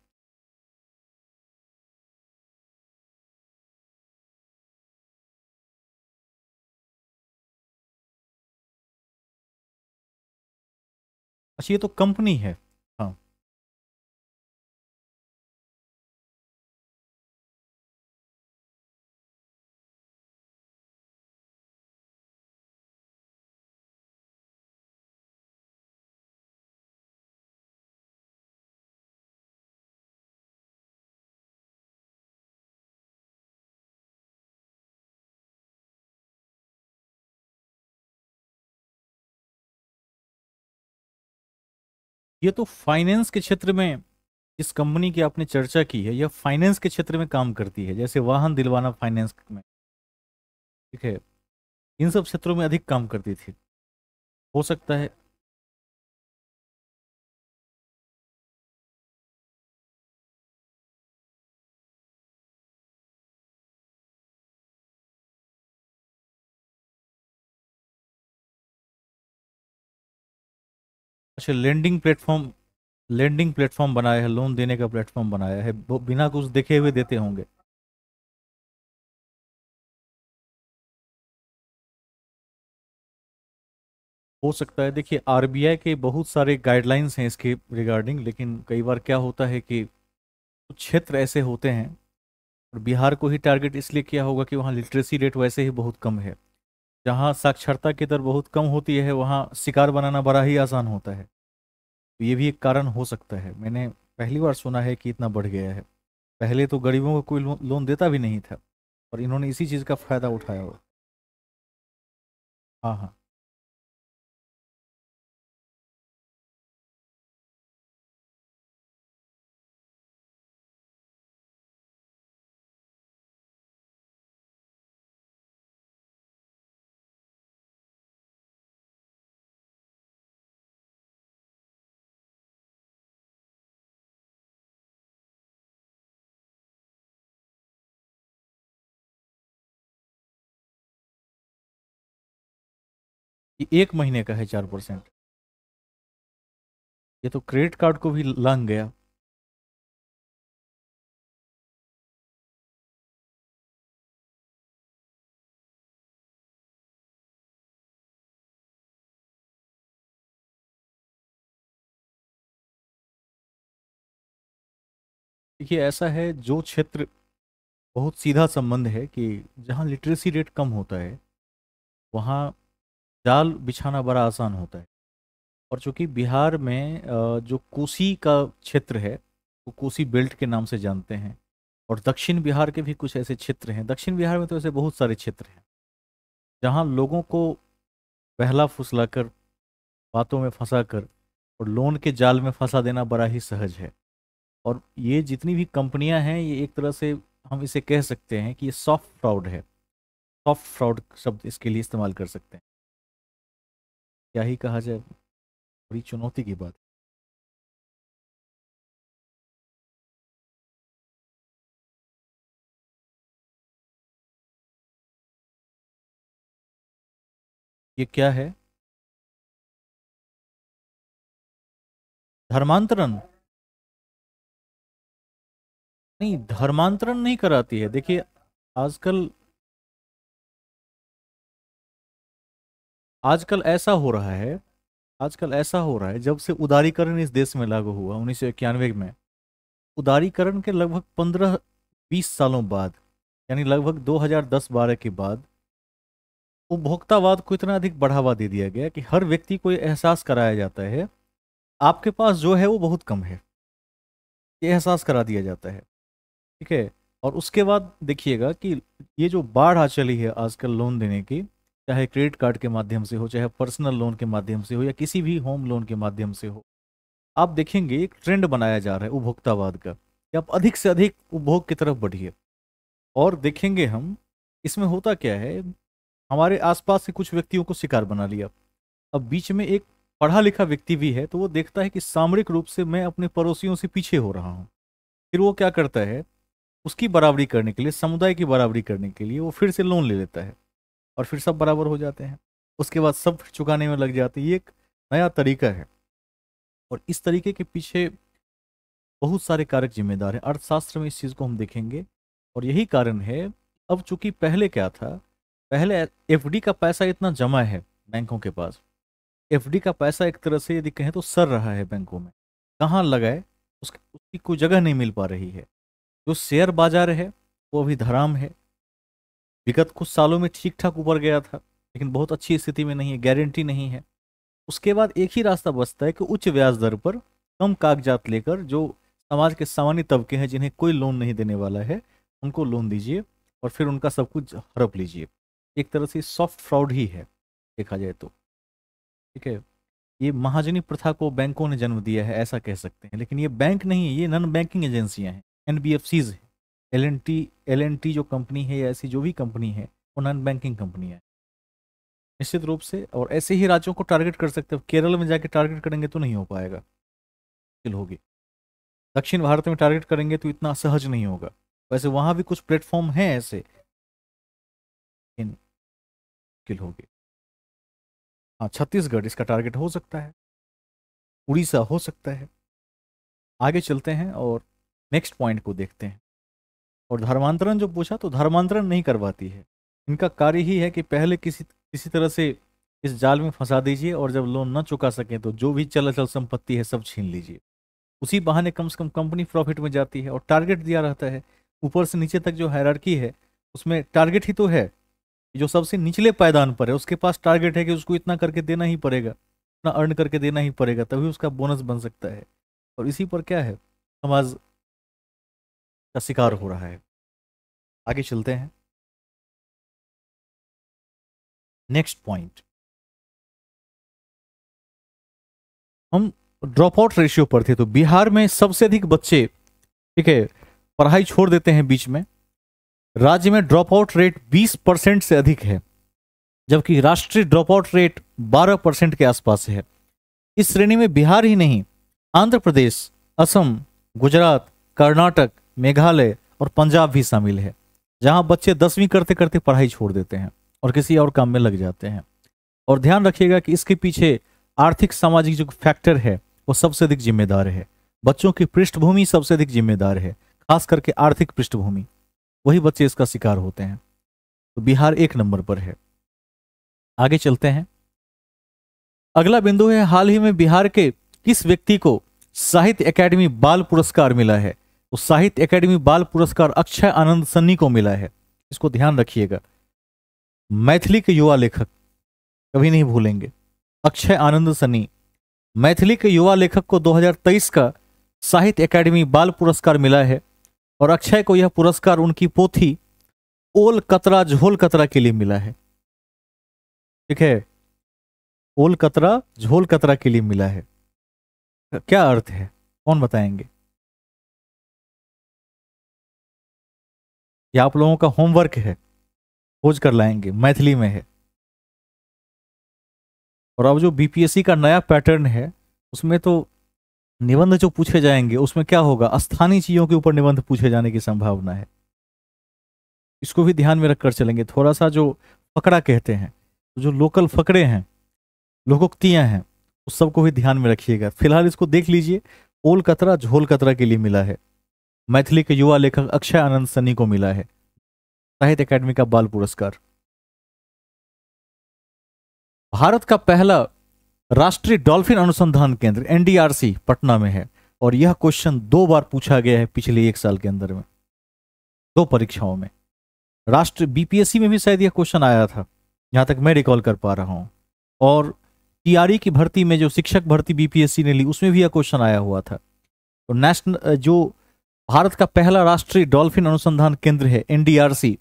अच्छा, ये तो कंपनी है। हाँ। ये तो फाइनेंस के क्षेत्र में, इस कंपनी की आपने चर्चा की है, यह फाइनेंस के क्षेत्र में काम करती है, जैसे वाहन दिलवाना फाइनेंस में, ठीक है। इन सब क्षेत्रों में अधिक काम करती थी। हो सकता है। अच्छा, लेंडिंग प्लेटफॉर्म बनाया है, लोन देने का प्लेटफॉर्म बनाया है, वो बिना कुछ देखे हुए देते होंगे। हो सकता है। देखिए, आरबीआई के बहुत सारे गाइडलाइंस हैं इसके रिगार्डिंग, लेकिन कई बार क्या होता है कि कुछ क्षेत्र ऐसे होते हैं, और बिहार को ही टारगेट इसलिए किया होगा कि वहाँ लिटरेसी रेट वैसे ही बहुत कम है। जहाँ साक्षरता की दर बहुत कम होती है, वहाँ शिकार बनाना बड़ा ही आसान होता है। तो ये भी एक कारण हो सकता है। मैंने पहली बार सुना है कि इतना बढ़ गया है। पहले तो गरीबों को कोई लोन देता भी नहीं था, और इन्होंने इसी चीज़ का फायदा उठाया हो। हाँ हाँ। ये 1 महीने का है 4%। ये तो क्रेडिट कार्ड को भी लांग गया। देखिए ऐसा है, जो क्षेत्र बहुत सीधा संबंध है कि जहाँ लिटरेसी रेट कम होता है वहाँ जाल बिछाना बड़ा आसान होता है। और चूंकि बिहार में जो कोसी का क्षेत्र है वो कोसी बेल्ट के नाम से जानते हैं, और दक्षिण बिहार के भी कुछ ऐसे क्षेत्र हैं, दक्षिण बिहार में तो ऐसे बहुत सारे क्षेत्र हैं जहाँ लोगों को बहला फुसलाकर, बातों में फंसाकर और लोन के जाल में फंसा देना बड़ा ही सहज है। और ये जितनी भी कंपनियां हैं, ये एक तरह से हम इसे कह सकते हैं कि ये सॉफ्ट फ्रॉड है। सॉफ्ट फ्रॉड शब्द इसके लिए इस्तेमाल कर सकते हैं। क्या ही कहा जाए, बड़ी चुनौती की बात। ये क्या है? धर्मांतरण? नहीं, धर्मांतरण नहीं कराती है। देखिए आजकल आजकल ऐसा हो रहा है, आजकल ऐसा हो रहा है, जब से उदारीकरण इस देश में लागू हुआ 1991 में, उदारीकरण के लगभग 15-20 सालों बाद, यानी लगभग 2010-12 के बाद, उपभोक्तावाद को इतना अधिक बढ़ावा दे दिया गया कि हर व्यक्ति को ये एहसास कराया जाता है आपके पास जो है वो बहुत कम है। ये एहसास करा दिया जाता है। ठीक है। और उसके बाद देखिएगा कि ये जो बाढ़ आ चली है आजकल लोन देने की, चाहे क्रेडिट कार्ड के माध्यम से हो, चाहे पर्सनल लोन के माध्यम से हो, या किसी भी होम लोन के माध्यम से हो, आप देखेंगे एक ट्रेंड बनाया जा रहा है उपभोक्तावाद का कि आप अधिक से अधिक उपभोग की तरफ बढ़िए। और देखेंगे हम, इसमें होता क्या है, हमारे आसपास के कुछ व्यक्तियों को शिकार बना लिया। अब बीच में एक पढ़ा लिखा व्यक्ति भी है, तो वो देखता है कि सामरिक रूप से मैं अपने पड़ोसियों से पीछे हो रहा हूँ। फिर वो क्या करता है, उसकी बराबरी करने के लिए, समुदाय की बराबरी करने के लिए वो फिर से लोन ले लेता है, और फिर सब बराबर हो जाते हैं। उसके बाद सब चुकाने में लग जाते हैं। ये एक नया तरीका है, और इस तरीके के पीछे बहुत सारे कारक जिम्मेदार हैं। अर्थशास्त्र में इस चीज़ को हम देखेंगे, और यही कारण है। अब चूंकि पहले क्या था, पहले एफडी का पैसा इतना जमा है बैंकों के पास, एफडी का पैसा एक तरह से यदि कहें तो सर रहा है बैंकों में, कहाँ लगाए उसकी कोई जगह नहीं मिल पा रही है। जो शेयर बाजार है वो अभी धराम है। विगत कुछ सालों में ठीक ठाक ऊपर गया था, लेकिन बहुत अच्छी स्थिति में नहीं है, गारंटी नहीं है। उसके बाद एक ही रास्ता बचता है कि उच्च ब्याज दर पर कम कागजात लेकर जो समाज के सामान्य तबके हैं जिन्हें कोई लोन नहीं देने वाला है, उनको लोन दीजिए और फिर उनका सब कुछ हड़प लीजिए। एक तरह से सॉफ्ट फ्रॉड ही है देखा जाए तो। ठीक है। ये महाजनी प्रथा को बैंकों ने जन्म दिया है ऐसा कह सकते हैं, लेकिन ये बैंक नहीं है, ये नॉन बैंकिंग एजेंसियां हैं, एनबीएफसीज है। एल एन टी जो कंपनी है, या ऐसी जो भी कंपनी है, वो नॉन बैंकिंग कंपनी है निश्चित रूप से। और ऐसे ही राज्यों को टारगेट कर सकते हो। केरल में जाके टारगेट करेंगे तो नहीं हो पाएगा, मुश्किल होगी। दक्षिण भारत में टारगेट करेंगे तो इतना सहज नहीं होगा। वैसे वहां भी कुछ प्लेटफॉर्म हैं ऐसे, लेकिन मुश्किल होगी। हाँ, छत्तीसगढ़ इसका टारगेट हो सकता है, उड़ीसा हो सकता है। आगे चलते हैं और नेक्स्ट पॉइंट को देखते हैं। और धर्मांतरण जो पूछा, तो धर्मांतरण नहीं करवाती है। इनका कार्य ही है कि पहले किसी किसी तरह से इस जाल में फंसा दीजिए, और जब लोन न चुका सकें तो जो भी चल अचल संपत्ति है सब छीन लीजिए। उसी बहाने कम से कम कंपनी प्रॉफिट में जाती है, और टारगेट दिया रहता है ऊपर से नीचे तक। जो हायरार्की है उसमें टारगेट ही तो है। जो सबसे निचले पायदान पर है उसके पास टारगेट है कि उसको इतना करके देना ही पड़ेगा, इतना अर्न करके देना ही पड़ेगा, तभी उसका बोनस बन सकता है। और इसी पर क्या है, समाज का शिकार हो रहा है। आगे चलते हैं। नेक्स्ट पॉइंट, हम ड्रॉप आउट रेशियो पर थे, तो बिहार में सबसे अधिक बच्चे, ठीक है, पढ़ाई छोड़ देते हैं बीच में। राज्य में ड्रॉप आउट रेट 20% से अधिक है, जबकि राष्ट्रीय ड्रॉप आउट रेट 12% के आसपास है। इस श्रेणी में बिहार ही नहीं, आंध्र प्रदेश, असम, गुजरात, कर्नाटक, मेघालय और पंजाब भी शामिल है, जहां बच्चे 10वीं करते करते पढ़ाई छोड़ देते हैं और किसी और काम में लग जाते हैं। और ध्यान रखिएगा कि इसके पीछे आर्थिक सामाजिक जो फैक्टर है वो सबसे अधिक जिम्मेदार है। बच्चों की पृष्ठभूमि सबसे अधिक जिम्मेदार है, खास करके आर्थिक पृष्ठभूमि, वही बच्चे इसका शिकार होते हैं। तो बिहार 1 नंबर पर है। आगे चलते हैं। अगला बिंदु है, हाल ही में बिहार के किस व्यक्ति को साहित्य अकादमी बाल पुरस्कार मिला है? तो साहित्य अकादमी बाल पुरस्कार अक्षय आनंद सन्नी को मिला है। इसको ध्यान रखिएगा। मैथिली के युवा लेखक, कभी नहीं भूलेंगे, अक्षय आनंद सन्नी। मैथिली के युवा लेखक को 2023 का साहित्य अकादमी बाल पुरस्कार मिला है और अक्षय को यह पुरस्कार उनकी पोथी ओल कतरा झोल कतरा के लिए मिला है। ठीक है, ओल कतरा झोल कतरा के लिए मिला है। क्या अर्थ है, कौन बताएंगे? यह आप लोगों का होमवर्क है, खोज कर लाएंगे, मैथिली में है। और अब जो बीपीएससी का नया पैटर्न है उसमें तो निबंध जो पूछे जाएंगे उसमें क्या होगा, स्थानीय चीजों के ऊपर निबंध पूछे जाने की संभावना है। इसको भी ध्यान में रखकर चलेंगे। थोड़ा सा जो फकड़ा कहते हैं, तो जो लोकल फकड़े हैं, लोकोक्तियां हैं, उस सबको भी ध्यान में रखिएगा। फिलहाल इसको देख लीजिए। ओल कतरा झोल कतरा के लिए मिला है। मैथिली के युवा लेखक अक्षय आनंद सन्नी को मिला है साहित्य अकादमी का बाल पुरस्कार। भारत का पहला राष्ट्रीय डॉल्फिन अनुसंधान केंद्र एनडीआरसी पटना में है और यह क्वेश्चन 2 बार पूछा गया है पिछले 1 साल के अंदर में, 2 परीक्षाओं में। राष्ट्र बीपीएससी में भी शायद यह क्वेश्चन आया था, जहां तक मैं रिकॉल कर पा रहा हूं। और टीआरई की भर्ती में जो शिक्षक भर्ती बीपीएससी ने ली उसमें भी यह क्वेश्चन आया हुआ था। तो नेशनल जो भारत का पहला राष्ट्रीय डॉल्फिन अनुसंधान केंद्र है एनडीआरसी,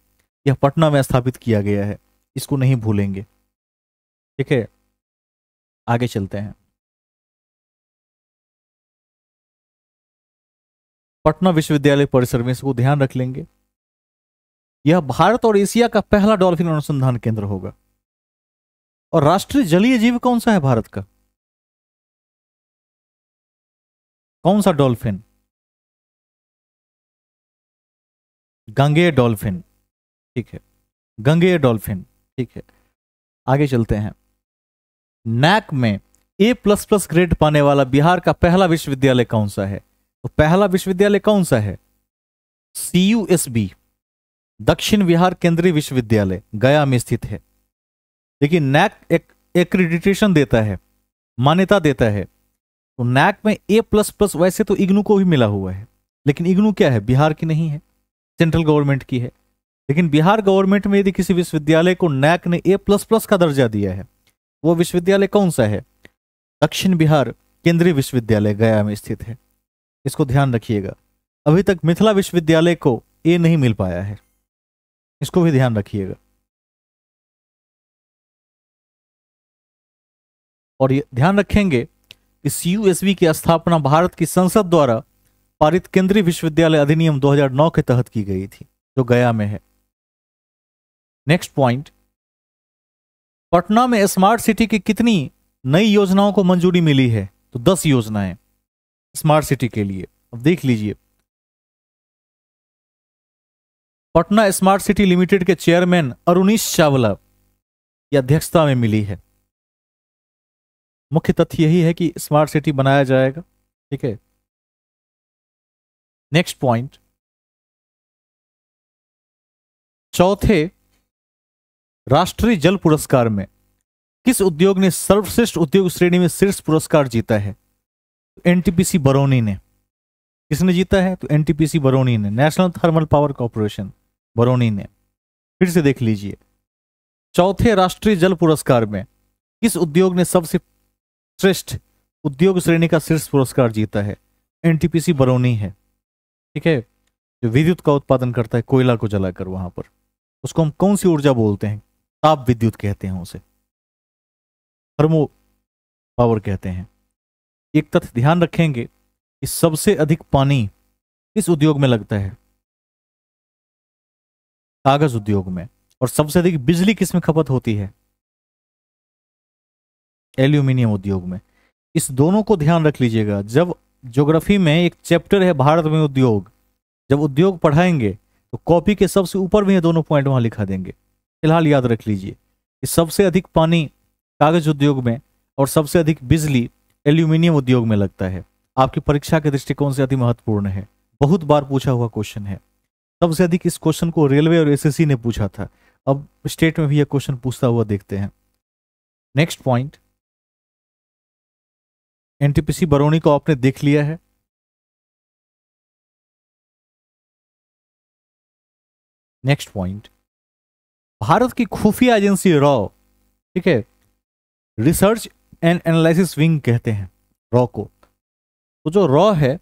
यह पटना में स्थापित किया गया है। इसको नहीं भूलेंगे। ठीक है, आगे चलते हैं। पटना विश्वविद्यालय परिसर में, इसको ध्यान रख लेंगे। यह भारत और एशिया का पहला डॉल्फिन अनुसंधान केंद्र होगा। और राष्ट्रीय जलीय जीव कौन सा है भारत का? कौन सा डॉल्फिन? गंगेय डॉल्फिन। ठीक है, गंगेय डॉल्फिन। ठीक है, आगे चलते हैं। नैक में A++ ग्रेड पाने वाला बिहार का पहला विश्वविद्यालय कौन सा है? तो पहला विश्वविद्यालय कौन सा है? CUSB, दक्षिण बिहार केंद्रीय विश्वविद्यालय, गया में स्थित है। लेकिन नैक एक एक्रेडिटेशन देता है, मान्यता देता है। तो नैक में A++ वैसे तो इग्नू को भी मिला हुआ है, लेकिन इग्नू क्या है, बिहार की नहीं है, सेंट्रल गवर्नमेंट की है। लेकिन बिहार गवर्नमेंट में यदि किसी विश्वविद्यालय को नैक ने A++ का दर्जा दिया है, वो विश्वविद्यालय कौन सा है? दक्षिण बिहार केंद्रीय विश्वविद्यालय, गया में स्थित है। इसको ध्यान रखिएगा। अभी तक मिथिला विश्वविद्यालय को ए नहीं मिल पाया है, इसको भी ध्यान रखिएगा। और ये ध्यान रखेंगे कि CUSB की स्थापना भारत की संसद द्वारा पारित केंद्रीय विश्वविद्यालय अधिनियम 2009 के तहत की गई थी, जो गया में है। नेक्स्ट पॉइंट, पटना में स्मार्ट सिटी की कितनी नई योजनाओं को मंजूरी मिली है? तो 10 योजनाएं स्मार्ट सिटी के लिए। अब देख लीजिए, पटना स्मार्ट सिटी लिमिटेड के चेयरमैन अरुणीश चावला की अध्यक्षता में मिली है। मुख्य तथ्य यही है कि स्मार्ट सिटी बनाया जाएगा। ठीक है, नेक्स्ट पॉइंट, चौथे राष्ट्रीय जल पुरस्कार में किस उद्योग ने सर्वश्रेष्ठ उद्योग श्रेणी में शीर्ष पुरस्कार जीता है? एनटीपीसी बरौनी ने। किसने जीता है? तो एनटीपीसी बरौनी ने, national thermal power corporation Barauni ने। फिर से देख लीजिए, चौथे राष्ट्रीय जल पुरस्कार में किस उद्योग ने सबसे श्रेष्ठ उद्योग श्रेणी का शीर्ष पुरस्कार जीता है? एनटीपीसी बरौनी है। ठीक है, जो विद्युत का उत्पादन करता है कोयला को जलाकर, वहां पर उसको हम कौन सी ऊर्जा बोलते हैं? ताप विद्युत कहते हैं उसे, थर्मो पावर कहते हैं। एक तथ्य ध्यान रखेंगे कि सबसे अधिक पानी किस उद्योग में लगता है? कागज उद्योग में। और सबसे अधिक बिजली किस में खपत होती है? एल्यूमिनियम उद्योग में। इस दोनों को ध्यान रख लीजिएगा। जब ज्योग्राफी में एक चैप्टर है भारत में उद्योग, जब उद्योग पढ़ाएंगे तो कॉपी के सबसे ऊपर भी ये दोनों पॉइंट वहां लिखा देंगे। फिलहाल याद रख लीजिए कि सबसे अधिक पानी कागज उद्योग में और सबसे अधिक बिजली एल्यूमिनियम उद्योग में लगता है। आपकी परीक्षा के दृष्टिकोण से अति महत्वपूर्ण है, बहुत बार पूछा हुआ क्वेश्चन है। सबसे अधिक इस क्वेश्चन को रेलवे और एसएससी ने पूछा था, अब स्टेट में भी यह क्वेश्चन पूछता हुआ देखते हैं। नेक्स्ट पॉइंट, एनटीपीसी बरौनी को आपने देख लिया है। नेक्स्ट पॉइंट, भारत की खुफिया एजेंसी रॉ, ठीक है, रिसर्च एंड एनालिसिस विंग कहते हैं रॉ को। तो जो रॉ है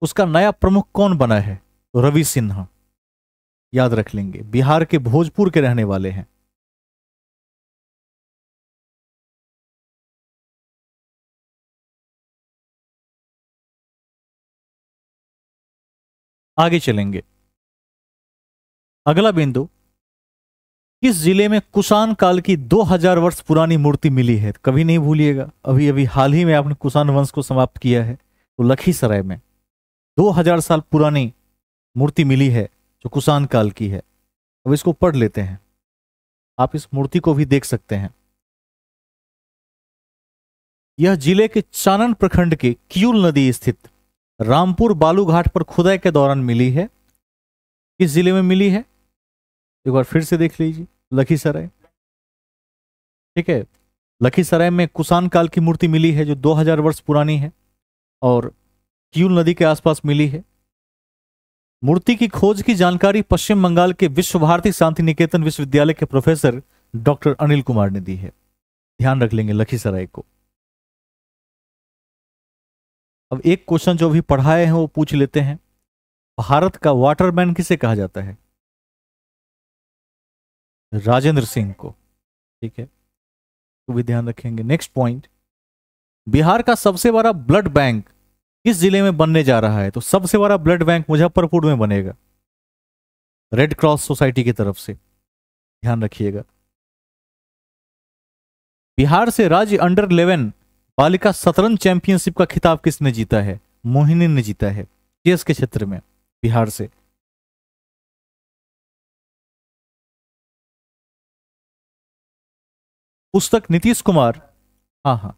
उसका नया प्रमुख कौन बना है? तो रवि सिन्हा, याद रख लेंगे, बिहार के भोजपुर के रहने वाले हैं। आगे चलेंगे। अगला बिंदु, किस जिले में कुषाण काल की 2000 वर्ष पुरानी मूर्ति मिली है? कभी नहीं भूलिएगा, अभी अभी हाल ही में आपने कुषाण वंश को समाप्त किया है, तो लखीसराय में 2000 साल पुरानी मूर्ति मिली है जो कुषाण काल की है। अब इसको पढ़ लेते हैं, आप इस मूर्ति को भी देख सकते हैं। यह जिले के चानन प्रखंड के कियूल नदी स्थित रामपुर बालू घाट पर खुदाई के दौरान मिली है। किस जिले में मिली है? एक बार फिर से देख लीजिए, लखीसराय, ठीक है। लखीसराय में कुषाण काल की मूर्ति मिली है जो 2000 वर्ष पुरानी है और कियूल नदी के आसपास मिली है। मूर्ति की खोज की जानकारी पश्चिम बंगाल के विश्व भारती शांति निकेतन विश्वविद्यालय के प्रोफेसर डॉक्टर अनिल कुमार ने दी है। ध्यान रख लेंगे लखीसराय को। अब एक क्वेश्चन जो भी पढ़ाए हैं वो पूछ लेते हैं, भारत का वाटरमैन किसे कहा जाता है? राजेंद्र सिंह को, ठीक है, तो भी ध्यान रखेंगे। नेक्स्ट पॉइंट, बिहार का सबसे बड़ा ब्लड बैंक किस जिले में बनने जा रहा है? तो सबसे बड़ा ब्लड बैंक मुजफ्फरपुर में बनेगा, रेड क्रॉस सोसाइटी की तरफ से, ध्यान रखिएगा। बिहार से राज्य अंडर 11 बालिका शतरंज चैंपियनशिप का खिताब किसने जीता है? मोहिनी ने जीता है, चेस के क्षेत्र में, बिहार से। पुस्तक नीतीश कुमार, हाँ हाँ,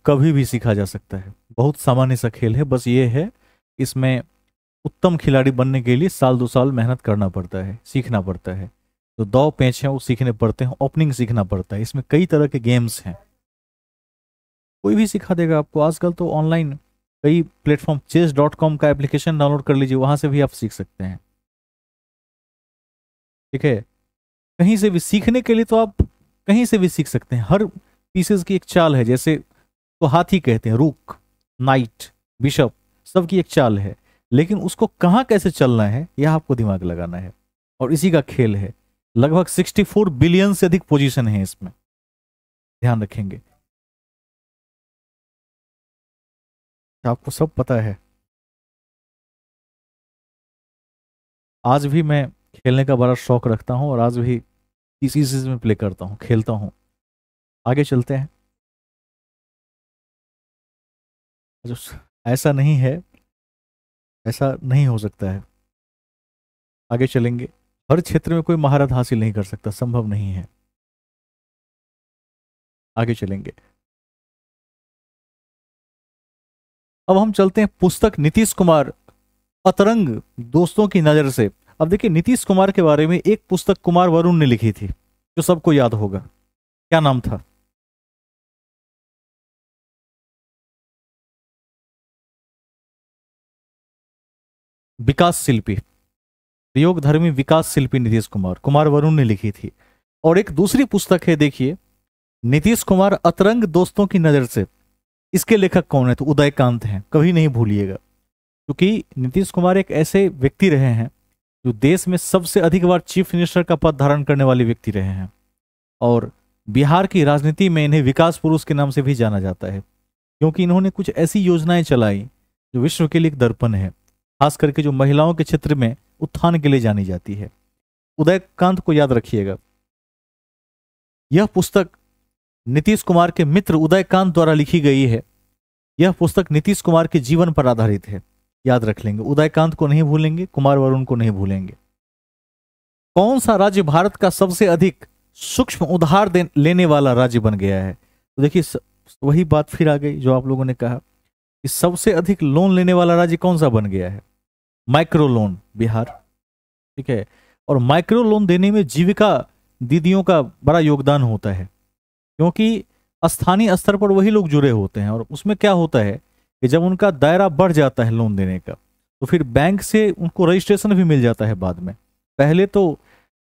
कभी भी सीखा जा सकता है, बहुत सामान्य सा खेल है। बस ये है इसमें उत्तम खिलाड़ी बनने के लिए साल 2 साल मेहनत करना पड़ता है, सीखना पड़ता है। तो दो पैंच हैं वो सीखने पड़ते हैं, ओपनिंग सीखना पड़ता है। इसमें कई तरह के गेम्स हैं, कोई भी सिखा देगा आपको। आजकल तो ऑनलाइन कई प्लेटफॉर्म, chess.com का एप्लीकेशन डाउनलोड कर लीजिए, वहां से भी आप सीख सकते हैं, ठीक है। कहीं से भी सीखने के लिए तो आप कहीं से भी सीख सकते हैं। हर पीसेस की एक चाल है, जैसे तो हाथी कहते हैं, रूक, नाइट, बिशप, सबकी एक चाल है, लेकिन उसको कहाँ कैसे चलना है यह आपको दिमाग लगाना है, और इसी का खेल है। लगभग 64 बिलियन से अधिक पोजीशन है इसमें, ध्यान रखेंगे। आपको सब पता है। आज भी मैं खेलने का बड़ा शौक रखता हूं और आज भी इसी चीज में प्ले करता हूं, खेलता हूं। आगे चलते हैं। जो ऐसा नहीं है, ऐसा नहीं हो सकता है। आगे चलेंगे। हर क्षेत्र में कोई महारत हासिल नहीं कर सकता, संभव नहीं है। आगे चलेंगे। अब हम चलते हैं पुस्तक नीतीश कुमार अतरंग दोस्तों की नजर से। अब देखिए, नीतीश कुमार के बारे में एक पुस्तक कुमार वरुण ने लिखी थी जो सबको याद होगा, क्या नाम था? विकास शिल्पी, प्रयोग धर्मी विकास शिल्पी नीतीश कुमार, कुमार वरुण ने लिखी थी। और एक दूसरी पुस्तक है, देखिए, नीतीश कुमार अतरंग दोस्तों की नजर से। इसके लेखक कौन है? तो उदयकांत हैं, कभी नहीं भूलिएगा, क्योंकि नीतीश कुमार एक ऐसे व्यक्ति रहे हैं जो देश में सबसे अधिक बार चीफ मिनिस्टर का पद धारण करने वाले व्यक्ति रहे हैं, और बिहार की राजनीति में इन्हें विकास पुरुष के नाम से भी जाना जाता है, क्योंकि इन्होंने कुछ ऐसी योजनाएं चलाई जो विश्व के लिए एक दर्पण है, खास करके जो महिलाओं के क्षेत्र में उत्थान के लिए जानी जाती है। उदयकांत को याद रखिएगा। यह पुस्तक नीतीश कुमार के मित्र उदयकांत द्वारा लिखी गई है। यह पुस्तक नीतीश कुमार के जीवन पर आधारित है। याद रख लेंगे। उदयकांत को नहीं भूलेंगे, कुमार वरुण को नहीं भूलेंगे। कौन सा राज्य भारत का सबसे अधिक सूक्ष्म उधार लेने वाला राज्य बन गया है? तो देखिए वही बात फिर आ गई जो आप लोगों ने कहा कि सबसे अधिक लोन लेने वाला राज्य कौन सा बन गया है? Micro loan, Bihar. ठीक है। और माइक्रो लोन देने में जीविका दीदियों का बड़ा योगदान होता है, क्योंकि स्थानीय स्तर पर वही लोग जुड़े होते हैं। और उसमें क्या होता है कि जब उनका दायरा बढ़ जाता है लोन देने का, तो फिर बैंक से उनको रजिस्ट्रेशन भी मिल जाता है बाद में। पहले तो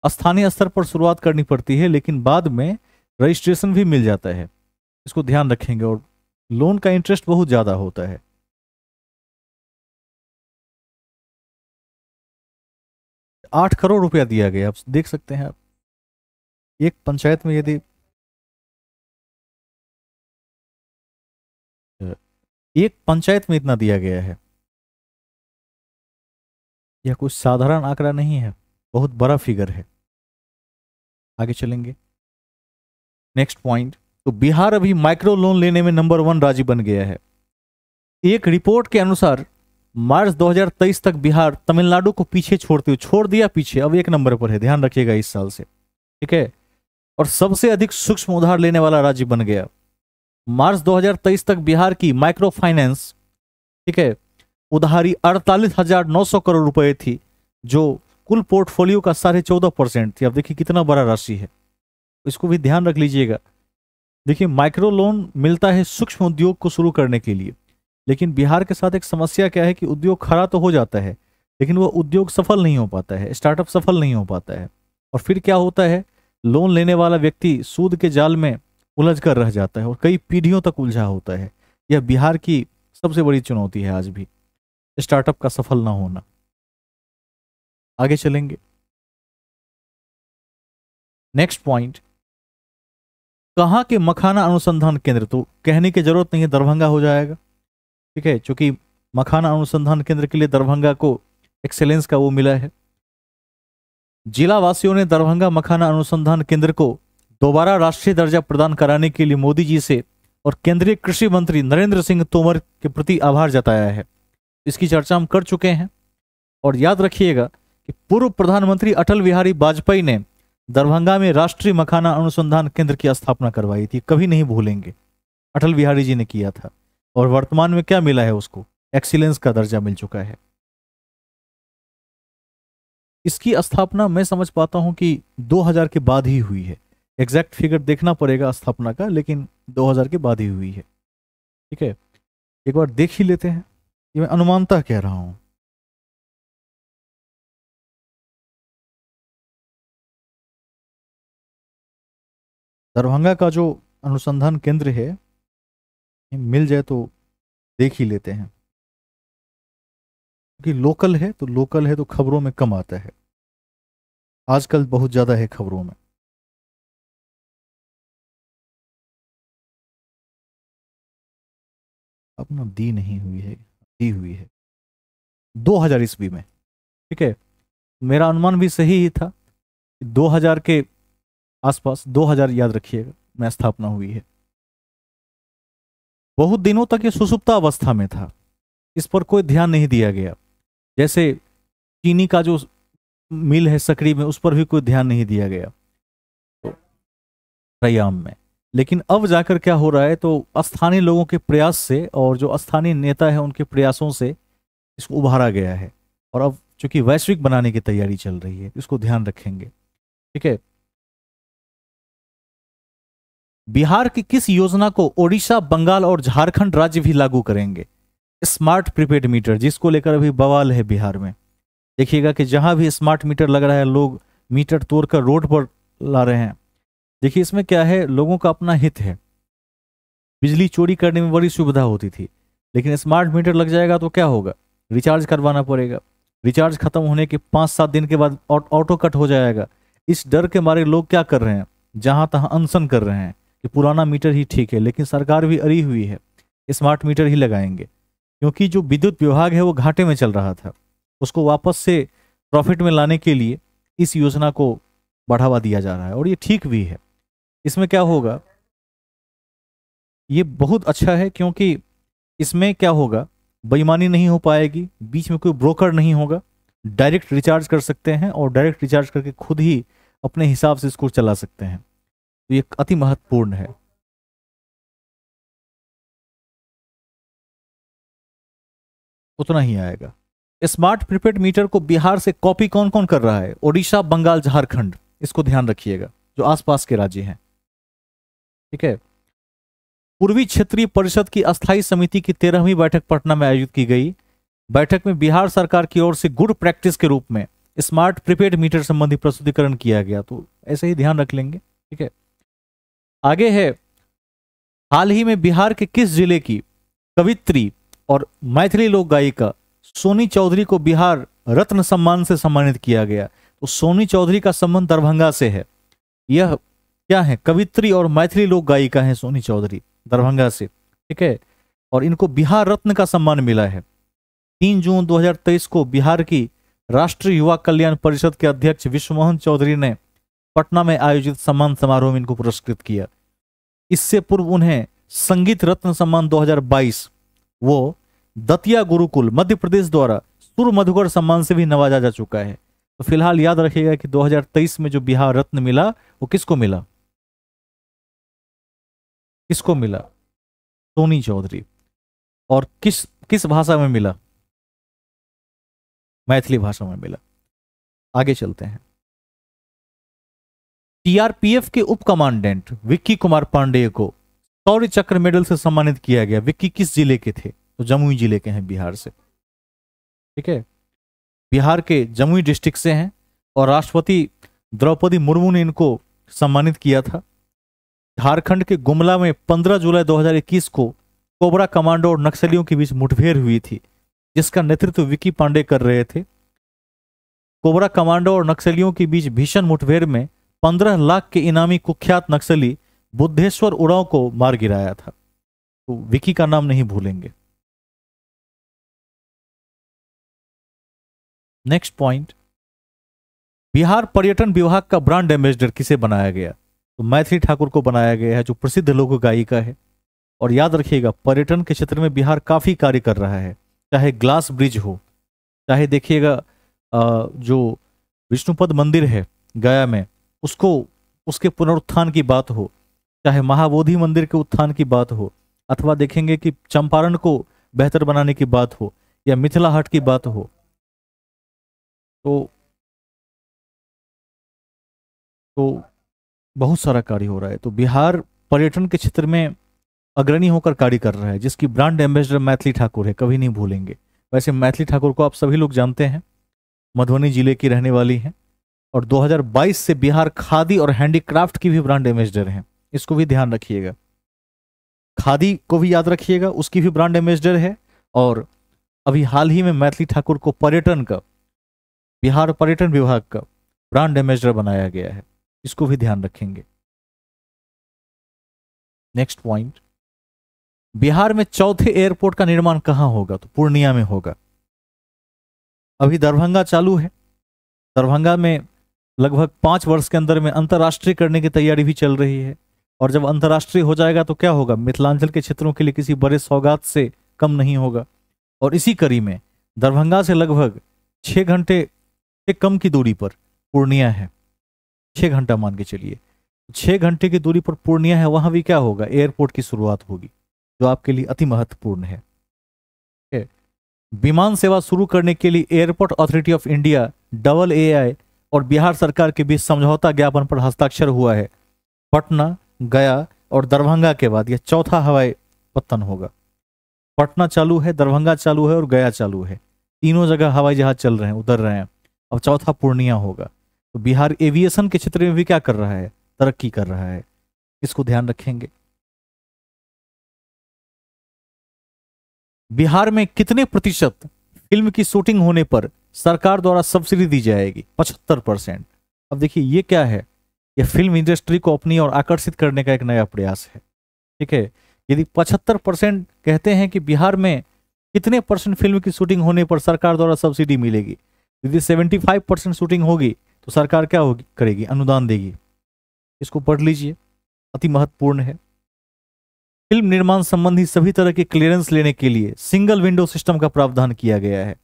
स्थानीय स्तर पर शुरुआत करनी पड़ती है, लेकिन बाद में रजिस्ट्रेशन भी मिल जाता है। इसको ध्यान रखेंगे। और लोन का इंटरेस्ट बहुत ज्यादा होता है। 8 करोड़ रुपया दिया गया, आप देख सकते हैं। आप एक पंचायत में यदि एक पंचायत में इतना दिया गया है, यह कुछ साधारण आंकड़ा नहीं है, बहुत बड़ा फिगर है। आगे चलेंगे, नेक्स्ट पॉइंट। तो बिहार अभी माइक्रो लोन लेने में नंबर 1 राज्य बन गया है। एक रिपोर्ट के अनुसार मार्च 2023 तक बिहार तमिलनाडु को पीछे छोड़ दिया पीछे, अब 1 नंबर पर है। ध्यान रखिएगा इस साल से। ठीक है। और सबसे अधिक सूक्ष्म उधार लेने वाला राज्य बन गया। मार्च 2023 तक बिहार की माइक्रो फाइनेंस, ठीक है, उधारी 48,900 करोड़ रुपए थी, जो कुल पोर्टफोलियो का 14.5% थी। अब देखिए कितना बड़ा राशि है, इसको भी ध्यान रख लीजिएगा। देखिए माइक्रो लोन मिलता है सूक्ष्म उद्योग को शुरू करने के लिए, लेकिन बिहार के साथ एक समस्या क्या है कि उद्योग खड़ा तो हो जाता है, लेकिन वो उद्योग सफल नहीं हो पाता है, स्टार्टअप सफल नहीं हो पाता है। और फिर क्या होता है, लोन लेने वाला व्यक्ति सूद के जाल में उलझ कर रह जाता है और कई पीढ़ियों तक उलझा होता है। यह बिहार की सबसे बड़ी चुनौती है आज भी, स्टार्टअप का सफल ना होना। आगे चलेंगे, नेक्स्ट पॉइंट। कहाँ के मखाना अनुसंधान केंद्र? तो कहने की जरूरत नहीं है, दरभंगा हो जाएगा। ठीक है, क्योंकि मखाना अनुसंधान केंद्र के लिए दरभंगा को एक्सेलेंस का वो मिला है। जिला वासियों ने दरभंगा मखाना अनुसंधान केंद्र को दोबारा राष्ट्रीय दर्जा प्रदान कराने के लिए मोदी जी से और केंद्रीय कृषि मंत्री नरेंद्र सिंह तोमर के प्रति आभार जताया है। इसकी चर्चा हम कर चुके हैं। और याद रखिएगा कि पूर्व प्रधानमंत्री अटल बिहारी वाजपेयी ने दरभंगा में राष्ट्रीय मखाना अनुसंधान केंद्र की स्थापना करवाई थी, कभी नहीं भूलेंगे। अटल बिहारी जी ने किया था। और वर्तमान में क्या मिला है उसको? एक्सीलेंस का दर्जा मिल चुका है। इसकी स्थापना मैं समझ पाता हूं कि 2000 के बाद ही हुई है। एग्जैक्ट फिगर देखना पड़ेगा स्थापना का, लेकिन 2000 के बाद ही हुई है। ठीक है, एक बार देख ही लेते हैं। ये मैं अनुमानता कह रहा हूं। दरभंगा का जो अनुसंधान केंद्र है, मिल जाए तो देख ही लेते हैं, क्योंकि लोकल है तो खबरों में कम आता है, आजकल बहुत ज्यादा है खबरों में। अपना दी नहीं हुई है, दी हुई है 2000 ईस्वी में। ठीक है, मेरा अनुमान भी सही ही था, 2000 के आसपास, 2000 याद रखिएगा में स्थापना हुई है। बहुत दिनों तक ये सुसुप्ता अवस्था में था, इस पर कोई ध्यान नहीं दिया गया। जैसे चीनी का जो मिल है सकड़ी में, उस पर भी कोई ध्यान नहीं दिया गया तो रैयाम में। लेकिन अब जाकर क्या हो रहा है, तो स्थानीय लोगों के प्रयास से और जो स्थानीय नेता है उनके प्रयासों से इसको उभारा गया है। और अब चूंकि वैश्विक बनाने की तैयारी चल रही है, इसको ध्यान रखेंगे। ठीक है, बिहार की किस योजना को ओडिशा, बंगाल और झारखंड राज्य भी लागू करेंगे? स्मार्ट प्रीपेड मीटर, जिसको लेकर अभी बवाल है बिहार में। देखिएगा कि जहां भी स्मार्ट मीटर लग रहा है, लोग मीटर तोड़कर रोड पर ला रहे हैं। देखिए इसमें क्या है, लोगों का अपना हित है। बिजली चोरी करने में बड़ी सुविधा होती थी, लेकिन स्मार्ट मीटर लग जाएगा तो क्या होगा? रिचार्ज करवाना पड़ेगा। रिचार्ज खत्म होने के 5-7 दिन के बाद ऑटो कट हो जाएगा। इस डर के मारे लोग क्या कर रहे हैं, जहां तहां अनशन कर रहे हैं कि पुराना मीटर ही ठीक है। लेकिन सरकार भी अड़ी हुई है, स्मार्ट मीटर ही लगाएंगे, क्योंकि जो विद्युत विभाग है वो घाटे में चल रहा था। उसको वापस से प्रॉफिट में लाने के लिए इस योजना को बढ़ावा दिया जा रहा है, और ये ठीक भी है। इसमें क्या होगा, ये बहुत अच्छा है, क्योंकि इसमें क्या होगा, बेईमानी नहीं हो पाएगी, बीच में कोई ब्रोकर नहीं होगा, डायरेक्ट रिचार्ज कर सकते हैं और डायरेक्ट रिचार्ज करके खुद ही अपने हिसाब से इसको चला सकते हैं। तो ये अति महत्वपूर्ण है। उतना ही आएगा। स्मार्ट प्रीपेड मीटर को बिहार से कॉपी कौन कौन कर रहा है? ओडिशा, बंगाल, झारखंड, इसको ध्यान रखिएगा, जो आसपास के राज्य हैं। ठीक है। पूर्वी क्षेत्रीय परिषद की अस्थायी समिति की 13वीं बैठक पटना में आयोजित की गई। बैठक में बिहार सरकार की ओर से गुड प्रैक्टिस के रूप में स्मार्ट प्रीपेड मीटर संबंधी प्रस्तुतिकरण किया गया। तो ऐसे ही ध्यान रख लेंगे। ठीक है। आगे है, हाल ही में बिहार के किस जिले की कवित्री और मैथिली लोक गायिका सोनी चौधरी को बिहार रत्न सम्मान से सम्मानित किया गया? तो सोनी चौधरी का संबंध दरभंगा से है। यह क्या है? कवित्री और मैथिली लोक गायिका है सोनी चौधरी, दरभंगा से। ठीक है। और इनको बिहार रत्न का सम्मान मिला है। 3 जून 2023 को बिहार की राष्ट्रीय युवा कल्याण परिषद के अध्यक्ष विश्वमोहन चौधरी ने पटना में आयोजित सम्मान समारोह में इनको पुरस्कृत किया। इससे पूर्व उन्हें संगीत रत्न सम्मान 2022 वो दतिया गुरुकुल मध्य प्रदेश द्वारा सुर मधुकर सम्मान से भी नवाजा जा चुका है। तो फिलहाल याद रखिएगा कि 2023 में जो बिहार रत्न मिला वो किसको मिला? किसको मिला? सोनी चौधरी। और किस किस भाषा में मिला? मैथिली भाषा में मिला। आगे चलते हैं। सीआरपीएफ के उप कमांडेंट विक्की कुमार पांडेय को शौर्य चक्र मेडल से सम्मानित किया गया। विक्की किस जिले के थे? तो जमुई जिले के हैं, बिहार से। ठीक है। बिहार के जमुई डिस्ट्रिक्ट से हैं और राष्ट्रपति द्रौपदी मुर्मू ने इनको सम्मानित किया था। झारखंड के गुमला में 15 जुलाई 2021 को कोबरा कमांडो और नक्सलियों के बीच मुठभेड़ हुई थी, जिसका नेतृत्व विक्की पांडे कर रहे थे। कोबरा कमांडो और नक्सलियों के बीच भीषण मुठभेड़ में 15 लाख के इनामी कुख्यात नक्सली बुद्धेश्वर उरांव को मार गिराया था। तो विक्की का नाम नहीं भूलेंगे। नेक्स्ट पॉइंट, बिहार पर्यटन विभाग का ब्रांड एम्बेसडर किसे बनाया गया? तो मैथिली ठाकुर को बनाया गया है, जो प्रसिद्ध लोक गायिका है। और याद रखिएगा, पर्यटन के क्षेत्र में बिहार काफी कार्य कर रहा है, चाहे ग्लास ब्रिज हो, चाहे देखिएगा जो विष्णुपद मंदिर है गया में, उसको उसके पुनरुत्थान की बात हो, चाहे महाबोधि मंदिर के उत्थान की बात हो, अथवा देखेंगे कि चंपारण को बेहतर बनाने की बात हो, या मिथिला हाट की बात हो। तो बहुत सारा कार्य हो रहा है। तो बिहार पर्यटन के क्षेत्र में अग्रणी होकर कार्य कर रहा है, जिसकी ब्रांड एम्बेसडर मैथिली ठाकुर है, कभी नहीं भूलेंगे। वैसे मैथिली ठाकुर को आप सभी लोग जानते हैं, मधुबनी जिले की रहने वाली हैं और 2022 से बिहार खादी और हैंडीक्राफ्ट की भी ब्रांड एम्बेसडर हैं। इसको भी ध्यान रखिएगा। खादी को भी याद रखिएगा, उसकी भी ब्रांड एम्बेसडर है। और अभी हाल ही में मैथिली ठाकुर को पर्यटन का, बिहार पर्यटन विभाग का ब्रांड एम्बेसडर बनाया गया है। इसको भी ध्यान रखेंगे। नेक्स्ट पॉइंट, बिहार में चौथे एयरपोर्ट का निर्माण कहां होगा? तो पूर्णिया में होगा। अभी दरभंगा चालू है। दरभंगा में लगभग 5 वर्ष के अंदर में अंतर्राष्ट्रीय करने की तैयारी भी चल रही है। और जब अंतर्राष्ट्रीय हो जाएगा तो क्या होगा? मिथिलांचल के क्षेत्रों के लिए किसी बड़े सौगात से कम नहीं होगा। और इसी कड़ी में दरभंगा से लगभग 6 घंटे से कम की दूरी पर पूर्णिया है। 6 घंटा मान के चलिए, 6 घंटे की दूरी पर पूर्णिया है, वहां भी क्या होगा? एयरपोर्ट की शुरुआत होगी, जो आपके लिए अति महत्वपूर्ण है। विमान सेवा शुरू करने के लिए airport authority of India AAI और बिहार सरकार के बीच समझौता ज्ञापन पर हस्ताक्षर हुआ है। पटना, गया और दरभंगा के बाद यह चौथा हवाई पत्तन होगा। पटना चालू है, दरभंगा चालू है और गया चालू है। तीनों जगह हवाई जहाज चल रहे हैं, उतर रहे हैं। अब चौथा पूर्णिया होगा। तो बिहार एविएशन के क्षेत्र में भी क्या कर रहा है? तरक्की कर रहा है। इसको ध्यान रखेंगे। बिहार में कितने प्रतिशत फिल्म की शूटिंग होने पर सरकार द्वारा सब्सिडी दी जाएगी? 75%। अब देखिए ये क्या है? यह फिल्म इंडस्ट्री को अपनी ओर आकर्षित करने का एक नया प्रयास है। ठीक है। यदि 75% कहते हैं कि बिहार में कितने परसेंट फिल्म की शूटिंग होने पर सरकार द्वारा सब्सिडी मिलेगी, यदि 75% शूटिंग होगी तो सरकार क्या होगी करेगी? अनुदान देगी। इसको पढ़ लीजिए, अति महत्वपूर्ण है। फिल्म निर्माण संबंधी सभी तरह के क्लियरेंस लेने के लिए सिंगल विंडो सिस्टम का प्रावधान किया गया है।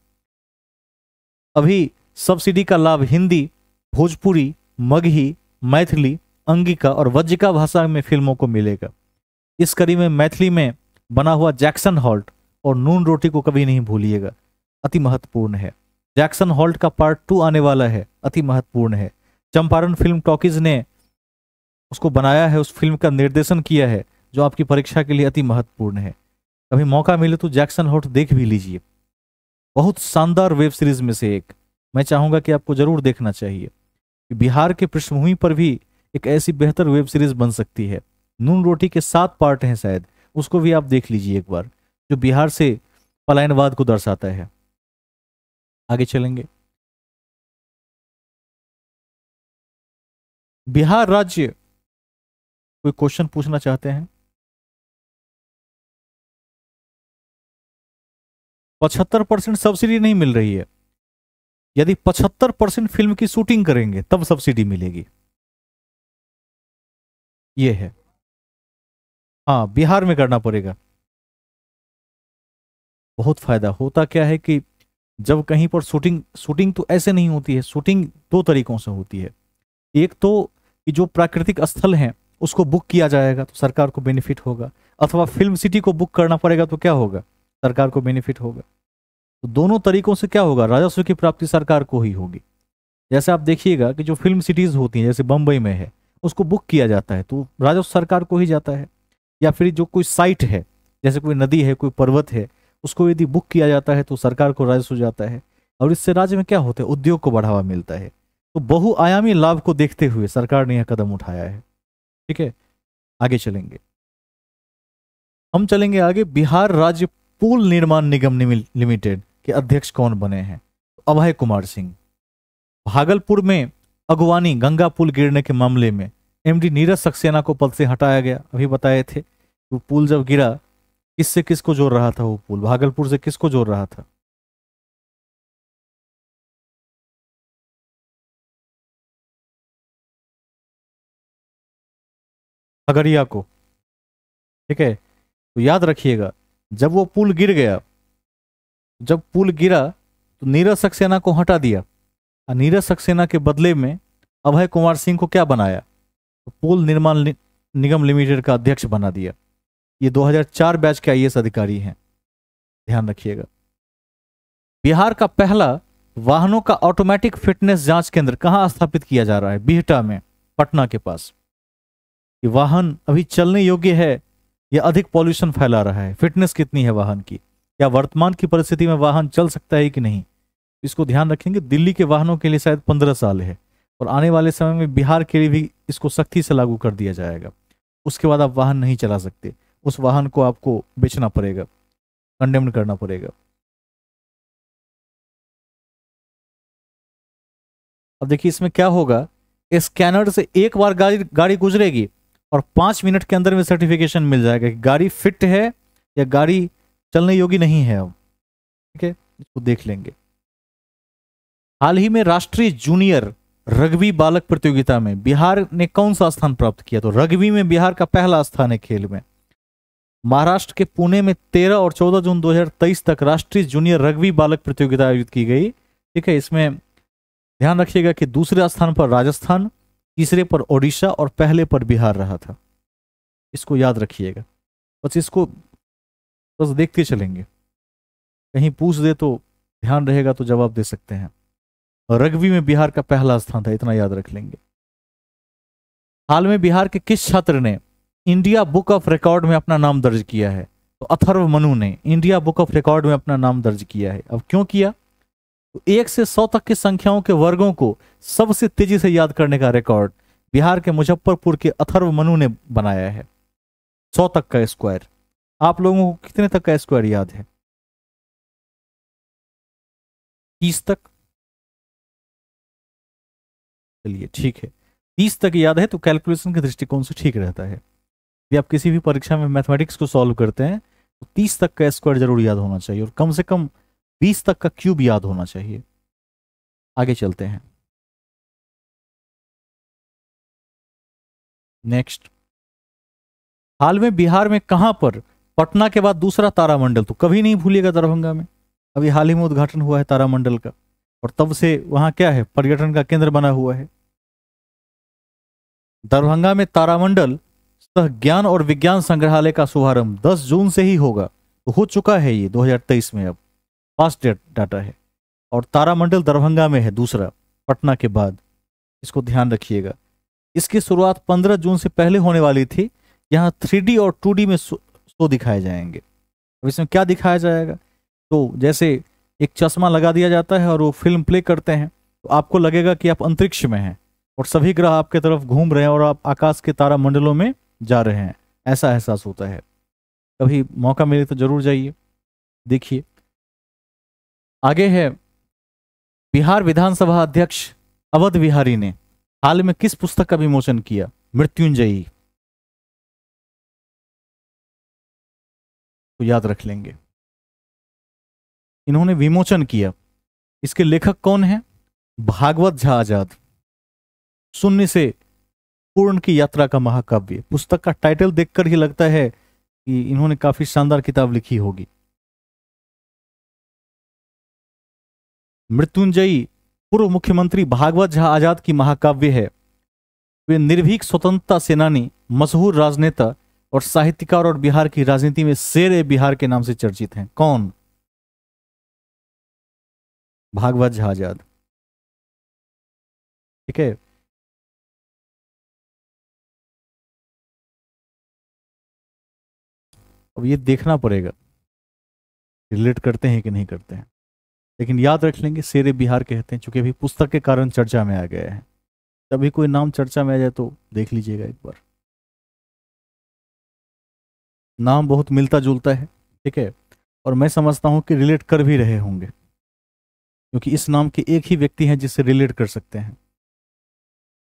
अभी सब्सिडी का लाभ हिंदी, भोजपुरी, मगही, मैथिली, अंगिका और वज्जिका भाषा में फिल्मों को मिलेगा। इस कड़ी में मैथिली में बना हुआ जैक्सन हॉल्ट और नून रोटी को कभी नहीं भूलिएगा, अति महत्वपूर्ण है। जैक्सन हॉल्ट का पार्ट 2 आने वाला है, अति महत्वपूर्ण है। चंपारण फिल्म टॉकीज ने उसको बनाया है, उस फिल्म का निर्देशन किया है, जो आपकी परीक्षा के लिए अति महत्वपूर्ण है। कभी मौका मिले तो जैक्सन हॉल्ट देख भी लीजिए, बहुत शानदार वेब सीरीज में से एक। मैं चाहूंगा कि आपको जरूर देखना चाहिए। बिहार के पृष्ठभूमि पर भी एक ऐसी बेहतर वेब सीरीज बन सकती है। नून रोटी के 7 पार्ट हैं शायद, उसको भी आप देख लीजिए एक बार, जो बिहार से पलायनवाद को दर्शाता है। आगे चलेंगे। बिहार राज्य, कोई क्वेश्चन पूछना चाहते हैं? 75% सब्सिडी नहीं मिल रही है। यदि 75% फिल्म की शूटिंग करेंगे तब सब्सिडी मिलेगी, ये है। हाँ, बिहार में करना पड़ेगा। बहुत फायदा होता क्या है कि जब कहीं पर शूटिंग शूटिंग तो ऐसे नहीं होती है, शूटिंग 2 तरीकों से होती है। एक तो कि जो प्राकृतिक स्थल हैं उसको बुक किया जाएगा तो सरकार को बेनिफिट होगा, अथवा फिल्म सिटी को बुक करना पड़ेगा तो क्या होगा, सरकार को बेनिफिट होगा। तो दोनों तरीकों से क्या होगा, राजस्व की प्राप्ति सरकार को ही होगी। जैसे आप देखिएगा कि जो फिल्म सिटीज होती हैं, जैसे बम्बई में है, उसको बुक किया जाता है तो राजस्व सरकार को ही जाता है। या फिर जो कोई साइट है, जैसे कोई नदी है, कोई पर्वत है, उसको यदि बुक किया जाता है तो सरकार को राजस्व जाता है, और इससे राज्य में क्या होता है, उद्योग को बढ़ावा मिलता है। तो बहुआयामी लाभ को देखते हुए सरकार ने यह कदम उठाया है। ठीक है, आगे चलेंगे। हम चलेंगे आगे। बिहार राज्य पुल निर्माण निगम लिमिटेड के अध्यक्ष कौन बने हैं? अभय कुमार सिंह। भागलपुर में अगवानी गंगा पुल गिरने के मामले में एमडी नीरज सक्सेना को पद से हटाया गया। अभी बताए थे वो पुल जब गिरा, किससे किसको जोड़ रहा था, वो पुल भागलपुर से किसको जोड़ रहा था? खगड़िया को। ठीक है, तो याद रखिएगा, जब वो पुल गिर गया, जब पुल गिरा तो नीरज सक्सेना को हटा दिया, और नीरज सक्सेना के बदले में अभय कुमार सिंह को क्या बनाया, तो पुल निर्माण निगम लिमिटेड का अध्यक्ष बना दिया। ये 2004 बैच के आईएएस अधिकारी हैं, ध्यान रखिएगा। बिहार का पहला वाहनों का ऑटोमेटिक फिटनेस जांच केंद्र कहां स्थापित किया जा रहा है? बिहटा में, पटना के पास। ये वाहन अभी चलने योग्य है या अधिक पॉल्यूशन फैला रहा है? फिटनेस कितनी है वाहन की? या वर्तमान की परिस्थिति में वाहन चल सकता है कि नहीं? इसको ध्यान रखेंगे। दिल्ली के वाहनों के लिए शायद 15 साल है, और आने वाले समय में बिहार के लिए भी इसको सख्ती से लागू कर दिया जाएगा। उसके बाद आप वाहन नहीं चला सकते, उस वाहन को आपको बेचना पड़ेगा, कंडेम्न करना पड़ेगा। अब देखिए इसमें क्या होगा, स्कैनर से एक बार गाड़ी गाड़ी गुजरेगी और 5 मिनट के अंदर में सर्टिफिकेशन मिल जाएगा कि गाड़ी फिट है या गाड़ी चलने योग्य नहीं है। अब ठीक है, इसको देख लेंगे। हाल ही में राष्ट्रीय जूनियर रग्बी बालक प्रतियोगिता में बिहार ने कौन सा स्थान प्राप्त किया? तो रग्बी में बिहार का पहला स्थान है। खेल में महाराष्ट्र के पुणे में 13 और 14 जून 2023 तक राष्ट्रीय जूनियर रग्बी बालक प्रतियोगिता आयोजित की गई। ठीक है, इसमें ध्यान रखिएगा कि दूसरे स्थान पर राजस्थान, तीसरे पर ओडिशा और पहले पर बिहार रहा था। इसको याद रखिएगा, बस इसको बस देखते चलेंगे, कहीं पूछ दे तो ध्यान रहेगा तो जवाब दे सकते हैं। रग्बी में बिहार का पहला स्थान था, इतना याद रख लेंगे। हाल में बिहार के किस छात्र ने इंडिया बुक ऑफ रिकॉर्ड में अपना नाम दर्ज किया है? तो अथर्व मनु ने इंडिया बुक ऑफ रिकॉर्ड में अपना नाम दर्ज किया है। अब क्यों किया? तो 1 से 100 तक की संख्याओं के वर्गों को सबसे तेजी से याद करने का रिकॉर्ड बिहार के मुजफ्फरपुर के अथर्व मनु ने बनाया है। 100 तक का स्क्वायर। आप लोगों को कितने तक का स्क्वायर याद है? 30 तक? चलिए ठीक है, 30 तक याद है तो कैलकुलेशन के दृष्टिकोण से ठीक रहता है। यदि आप किसी भी परीक्षा में मैथमेटिक्स को सॉल्व करते हैं तो 30 तक का स्क्वायर जरूर याद होना चाहिए, और कम से कम 20 तक का क्यूब याद होना चाहिए। आगे चलते हैं। नेक्स्ट, हाल में बिहार में कहां पर पटना के बाद दूसरा तारामंडल, तो कभी नहीं भूलिएगा दरभंगा में, अभी हाल ही में उद्घाटन हुआ है तारामंडल का, और तब से वहां क्या है, पर्यटन का केंद्र बना हुआ है। दरभंगा में तारामंडल सह ज्ञान और विज्ञान संग्रहालय का शुभारंभ 10 जून से ही होगा, तो हो चुका है ये 2023 में, अब फास्ट डाटा है। और तारामंडल दरभंगा में है दूसरा, पटना के बाद, इसको ध्यान रखिएगा। इसकी शुरुआत 15 जून से पहले होने वाली थी। यहाँ 3D और 2D में शो दिखाए जाएंगे। अब इसमें क्या दिखाया जाएगा, तो जैसे एक चश्मा लगा दिया जाता है और वो फिल्म प्ले करते हैं, तो आपको लगेगा कि आप अंतरिक्ष में हैं और सभी ग्रह आपके तरफ घूम रहे हैं और आप आकाश के तारामंडलों में जा रहे हैं, ऐसा एहसास होता है। कभी मौका मिले तो जरूर जाइए, देखिए। आगे है, बिहार विधानसभा अध्यक्ष अवध बिहारी ने हाल में किस पुस्तक का विमोचन किया? मृत्युंजयी, तो याद रख लेंगे, इन्होंने विमोचन किया। इसके लेखक कौन है? भागवत झा आजाद। शून्य से पूर्ण की यात्रा का महाकाव्य, पुस्तक का टाइटल देखकर ही लगता है कि इन्होंने काफी शानदार किताब लिखी होगी। मृत्युंजयी पूर्व मुख्यमंत्री भागवत झा आजाद की महाकाव्य है। वे निर्भीक स्वतंत्रता सेनानी, मशहूर राजनेता और साहित्यकार और बिहार की राजनीति में शेर बिहार के नाम से चर्चित हैं। कौन? भागवत झा आजाद, ठीक है। अब ये देखना पड़ेगा रिलेट करते हैं कि नहीं करते हैं, लेकिन याद रख लेंगे शेर बिहार कहते हैं, चूंकि अभी पुस्तक के कारण चर्चा में आ गया है। तभी कोई नाम चर्चा में आ जाए तो देख लीजिएगा एक बार, नाम बहुत मिलता जुलता है, ठीक है। और मैं समझता हूं कि रिलेट कर भी रहे होंगे, क्योंकि इस नाम के एक ही व्यक्ति हैं जिससे रिलेट कर सकते हैं,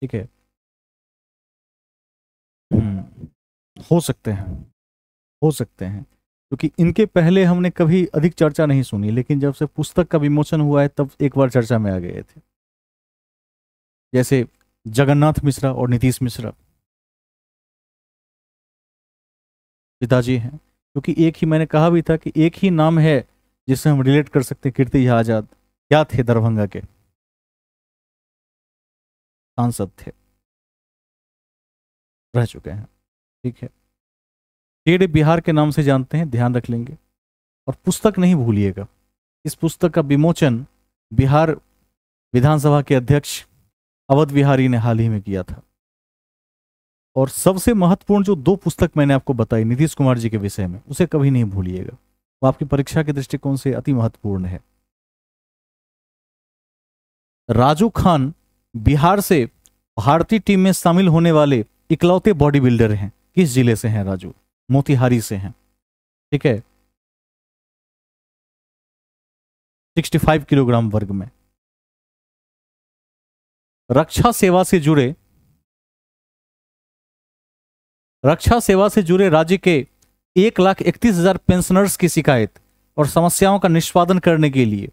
ठीक है। हो सकते हैं, हो सकते हैं, क्योंकि इनके पहले हमने कभी अधिक चर्चा नहीं सुनी, लेकिन जब से पुस्तक का विमोचन हुआ है तब एक बार चर्चा में आ गए थे, जैसे जगन्नाथ मिश्रा और नीतीश मिश्रा पिताजी हैं। क्योंकि एक ही, मैंने कहा भी था कि एक ही नाम है जिससे हम रिलेट कर सकते हैं, कीर्ति झा आजाद क्या थे? दरभंगा के सांसद थे, रह चुके हैं, ठीक है। शेर बिहार के नाम से जानते हैं, ध्यान रख लेंगे। और पुस्तक नहीं भूलिएगा, इस पुस्तक का विमोचन बिहार विधानसभा के अध्यक्ष अवध बिहारी ने हाल ही में किया था। और सबसे महत्वपूर्ण जो 2 पुस्तक मैंने आपको बताई नीतीश कुमार जी के विषय में, उसे कभी नहीं भूलिएगा, वो आपकी परीक्षा के दृष्टिकोण से अति महत्वपूर्ण है। राजू खान बिहार से भारतीय टीम में शामिल होने वाले इकलौते बॉडी बिल्डर हैं। किस जिले से हैं राजू? मोतिहारी से हैं, ठीक है। 65 किलोग्राम वर्ग में। रक्षा सेवा से जुड़े राज्य के 1,31,000 पेंशनर्स की शिकायत और समस्याओं का निष्पादन करने के लिए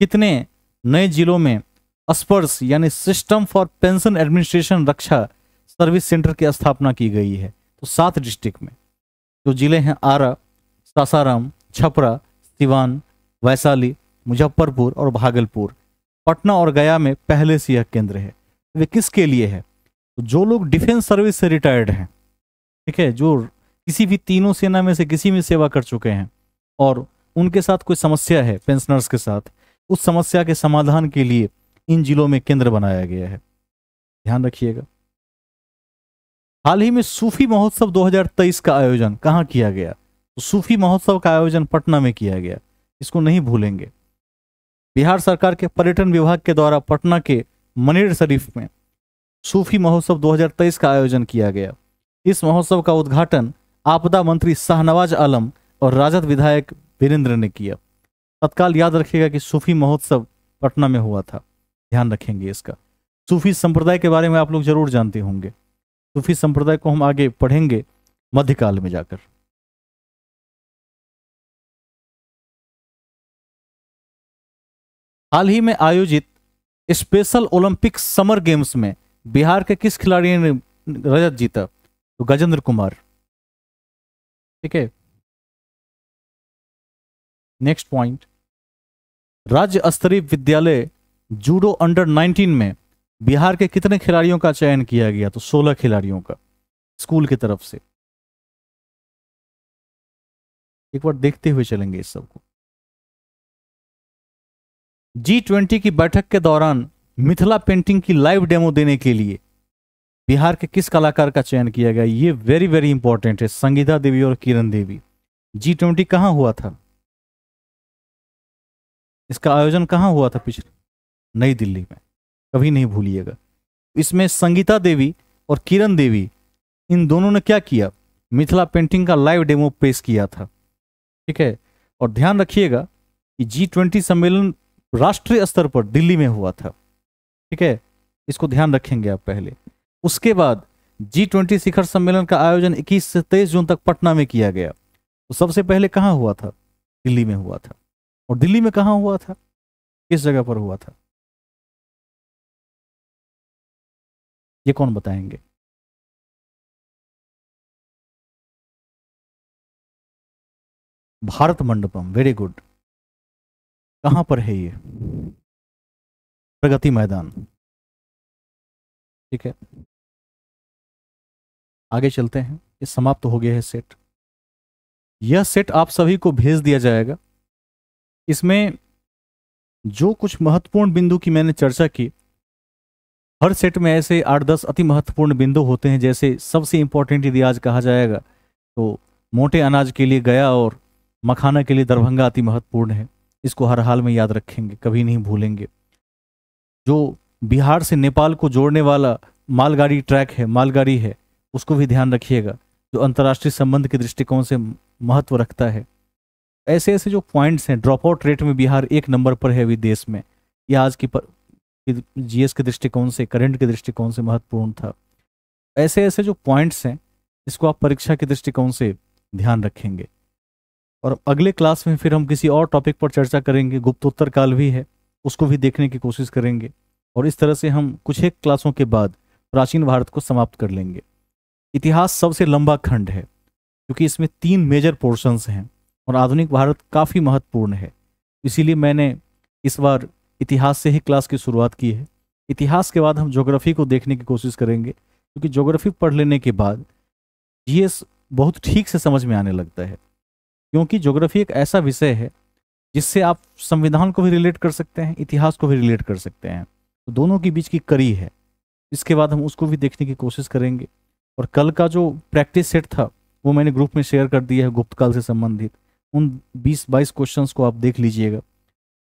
कितने नए जिलों में स्पर्श यानी system for pension administration Raksha service centre की स्थापना की गई है? तो 7 डिस्ट्रिक्ट में, जो जिले हैं आरा, सासाराम, छपरा, सिवान, वैशाली, मुजफ्फरपुर और भागलपुर। पटना और गया में पहले से यह केंद्र है। वे किसके लिए है? तो जो लोग डिफेंस सर्विस से रिटायर्ड हैं, ठीक है, जो किसी भी तीनों सेना में से किसी में सेवा कर चुके हैं और उनके साथ कोई समस्या है पेंशनर्स के साथ, उस समस्या के समाधान के लिए इन जिलों में केंद्र बनाया गया है, ध्यान रखिएगा। हाल ही में सूफी महोत्सव 2023 का आयोजन कहाँ किया गया? तो सूफी महोत्सव का आयोजन पटना में किया गया, इसको नहीं भूलेंगे। बिहार सरकार के पर्यटन विभाग के द्वारा पटना के मनेर शरीफ में सूफी महोत्सव 2023 का आयोजन किया गया। इस महोत्सव का उद्घाटन आपदा मंत्री शाहनवाज आलम और राजद विधायक वीरेंद्र ने किया। तत्काल याद रखिएगा कि सूफी महोत्सव पटना में हुआ था, ध्यान रखेंगे इसका। सूफी संप्रदाय के बारे में आप लोग जरूर जानते होंगे। सूफी संप्रदाय को हम आगे पढ़ेंगे मध्यकाल में जाकर। हाल ही में आयोजित स्पेशल ओलंपिक्स समर गेम्स में बिहार के किस खिलाड़ी ने रजत जीता? तो गजेंद्र कुमार। ठीक है। नेक्स्ट पॉइंट, राज्य स्तरीय विद्यालय जूडो अंडर 19 में बिहार के कितने खिलाड़ियों का चयन किया गया? तो 16 खिलाड़ियों का स्कूल की तरफ से। एक बार देखते हुए चलेंगे इस सबको। G20 की बैठक के दौरान मिथिला पेंटिंग की लाइव डेमो देने के लिए बिहार के किस कलाकार का चयन किया गया? ये वेरी वेरी इंपॉर्टेंट है, संगीता देवी और किरण देवी। G20 कहां हुआ था? इसका आयोजन कहां हुआ था पिछले? नई दिल्ली में, कभी नहीं भूलिएगा। इसमें संगीता देवी और किरण देवी, इन दोनों ने क्या किया? मिथिला पेंटिंग का लाइव डेमो पेश किया था। ठीक है। और ध्यान रखिएगा कि G20 सम्मेलन राष्ट्रीय स्तर पर दिल्ली में हुआ था। ठीक है, इसको ध्यान रखेंगे आप पहले। उसके बाद G20 शिखर सम्मेलन का आयोजन 21 से 23 जून तक पटना में किया गया। तो सबसे पहले कहां हुआ था? दिल्ली में हुआ था। और दिल्ली में कहां हुआ था? किस जगह पर हुआ था? ये कौन बताएंगे? Bharat Mandapam, very good. कहां पर है ये? प्रगति मैदान। ठीक है, आगे चलते हैं। ये समाप्त हो गया है सेट। यह सेट आप सभी को भेज दिया जाएगा। इसमें जो कुछ महत्वपूर्ण बिंदु की मैंने चर्चा की, हर सेट में ऐसे 8-10 अति महत्वपूर्ण बिंदु होते हैं। जैसे सबसे इंपॉर्टेंट यदि आज कहा जाएगा तो मोटे अनाज के लिए गया और मखाना के लिए दरभंगा अति महत्वपूर्ण है। इसको हर हाल में याद रखेंगे, कभी नहीं भूलेंगे। जो बिहार से नेपाल को जोड़ने वाला मालगाड़ी ट्रैक है, मालगाड़ी है, उसको भी ध्यान रखिएगा, जो अंतर्राष्ट्रीय संबंध के दृष्टिकोण से महत्व रखता है। ऐसे ऐसे जो पॉइंट्स हैं, ड्रॉप आउट रेट में बिहार 1 नंबर पर है अभी देश में। यह आज की जीएस के दृष्टिकोण से, करंट के दृष्टिकोण से महत्वपूर्ण था। ऐसे ऐसे जो पॉइंट्स हैं, इसको आप परीक्षा के दृष्टिकोण से ध्यान रखेंगे। और अगले क्लास में फिर हम किसी और टॉपिक पर चर्चा करेंगे। गुप्तोत्तर काल भी है, उसको भी देखने की कोशिश करेंगे। और इस तरह से हम कुछ एक क्लासों के बाद प्राचीन भारत को समाप्त कर लेंगे। इतिहास सबसे लंबा खंड है क्योंकि इसमें 3 मेजर पोर्शंस हैं और आधुनिक भारत काफ़ी महत्वपूर्ण है। इसीलिए मैंने इस बार इतिहास से ही क्लास की शुरुआत की है। इतिहास के बाद हम ज्योग्राफी को देखने की कोशिश करेंगे, क्योंकि ज्योग्राफी पढ़ लेने के बाद जीएस बहुत ठीक से समझ में आने लगता है। क्योंकि ज्योग्राफी एक ऐसा विषय है जिससे आप संविधान को भी रिलेट कर सकते हैं, इतिहास को भी रिलेट कर सकते हैं। तो दोनों के बीच की कड़ी है। इसके बाद हम उसको भी देखने की कोशिश करेंगे। और कल का जो प्रैक्टिस सेट था वो मैंने ग्रुप में शेयर कर दिया है, गुप्त काल से संबंधित। उन 20-22 क्वेश्चंस को आप देख लीजिएगा।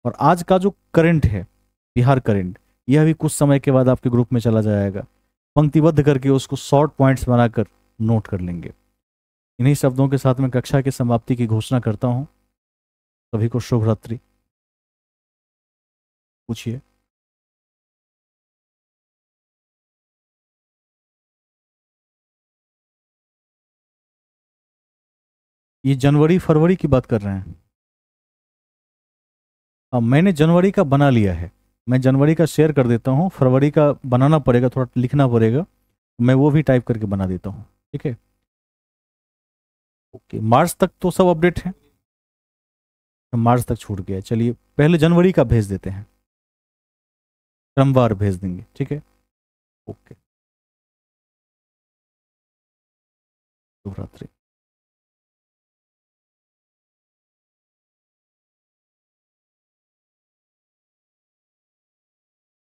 और आज का जो करंट है, बिहार करंट, यह भी कुछ समय के बाद आपके ग्रुप में चला जाएगा। पंक्तिबद्ध करके उसको शॉर्ट पॉइंट्स बनाकर नोट कर लेंगे। इन्हीं शब्दों के साथ मैं कक्षा की समाप्ति की घोषणा करता हूं। सभी को शुभ रात्रि। पूछिए। ये जनवरी फरवरी की बात कर रहे हैं? अब मैंने जनवरी का बना लिया है। मैं जनवरी का शेयर कर देता हूँ, फरवरी का बनाना पड़ेगा, थोड़ा लिखना पड़ेगा। मैं वो भी टाइप करके बना देता हूँ। ठीक है, ओके। मार्च तक तो सब अपडेट है, मार्च तक छूट गया। चलिए पहले जनवरी का भेज देते हैं, क्रमवार भेज देंगे। ठीक है, ओके। शुभ रात्रि।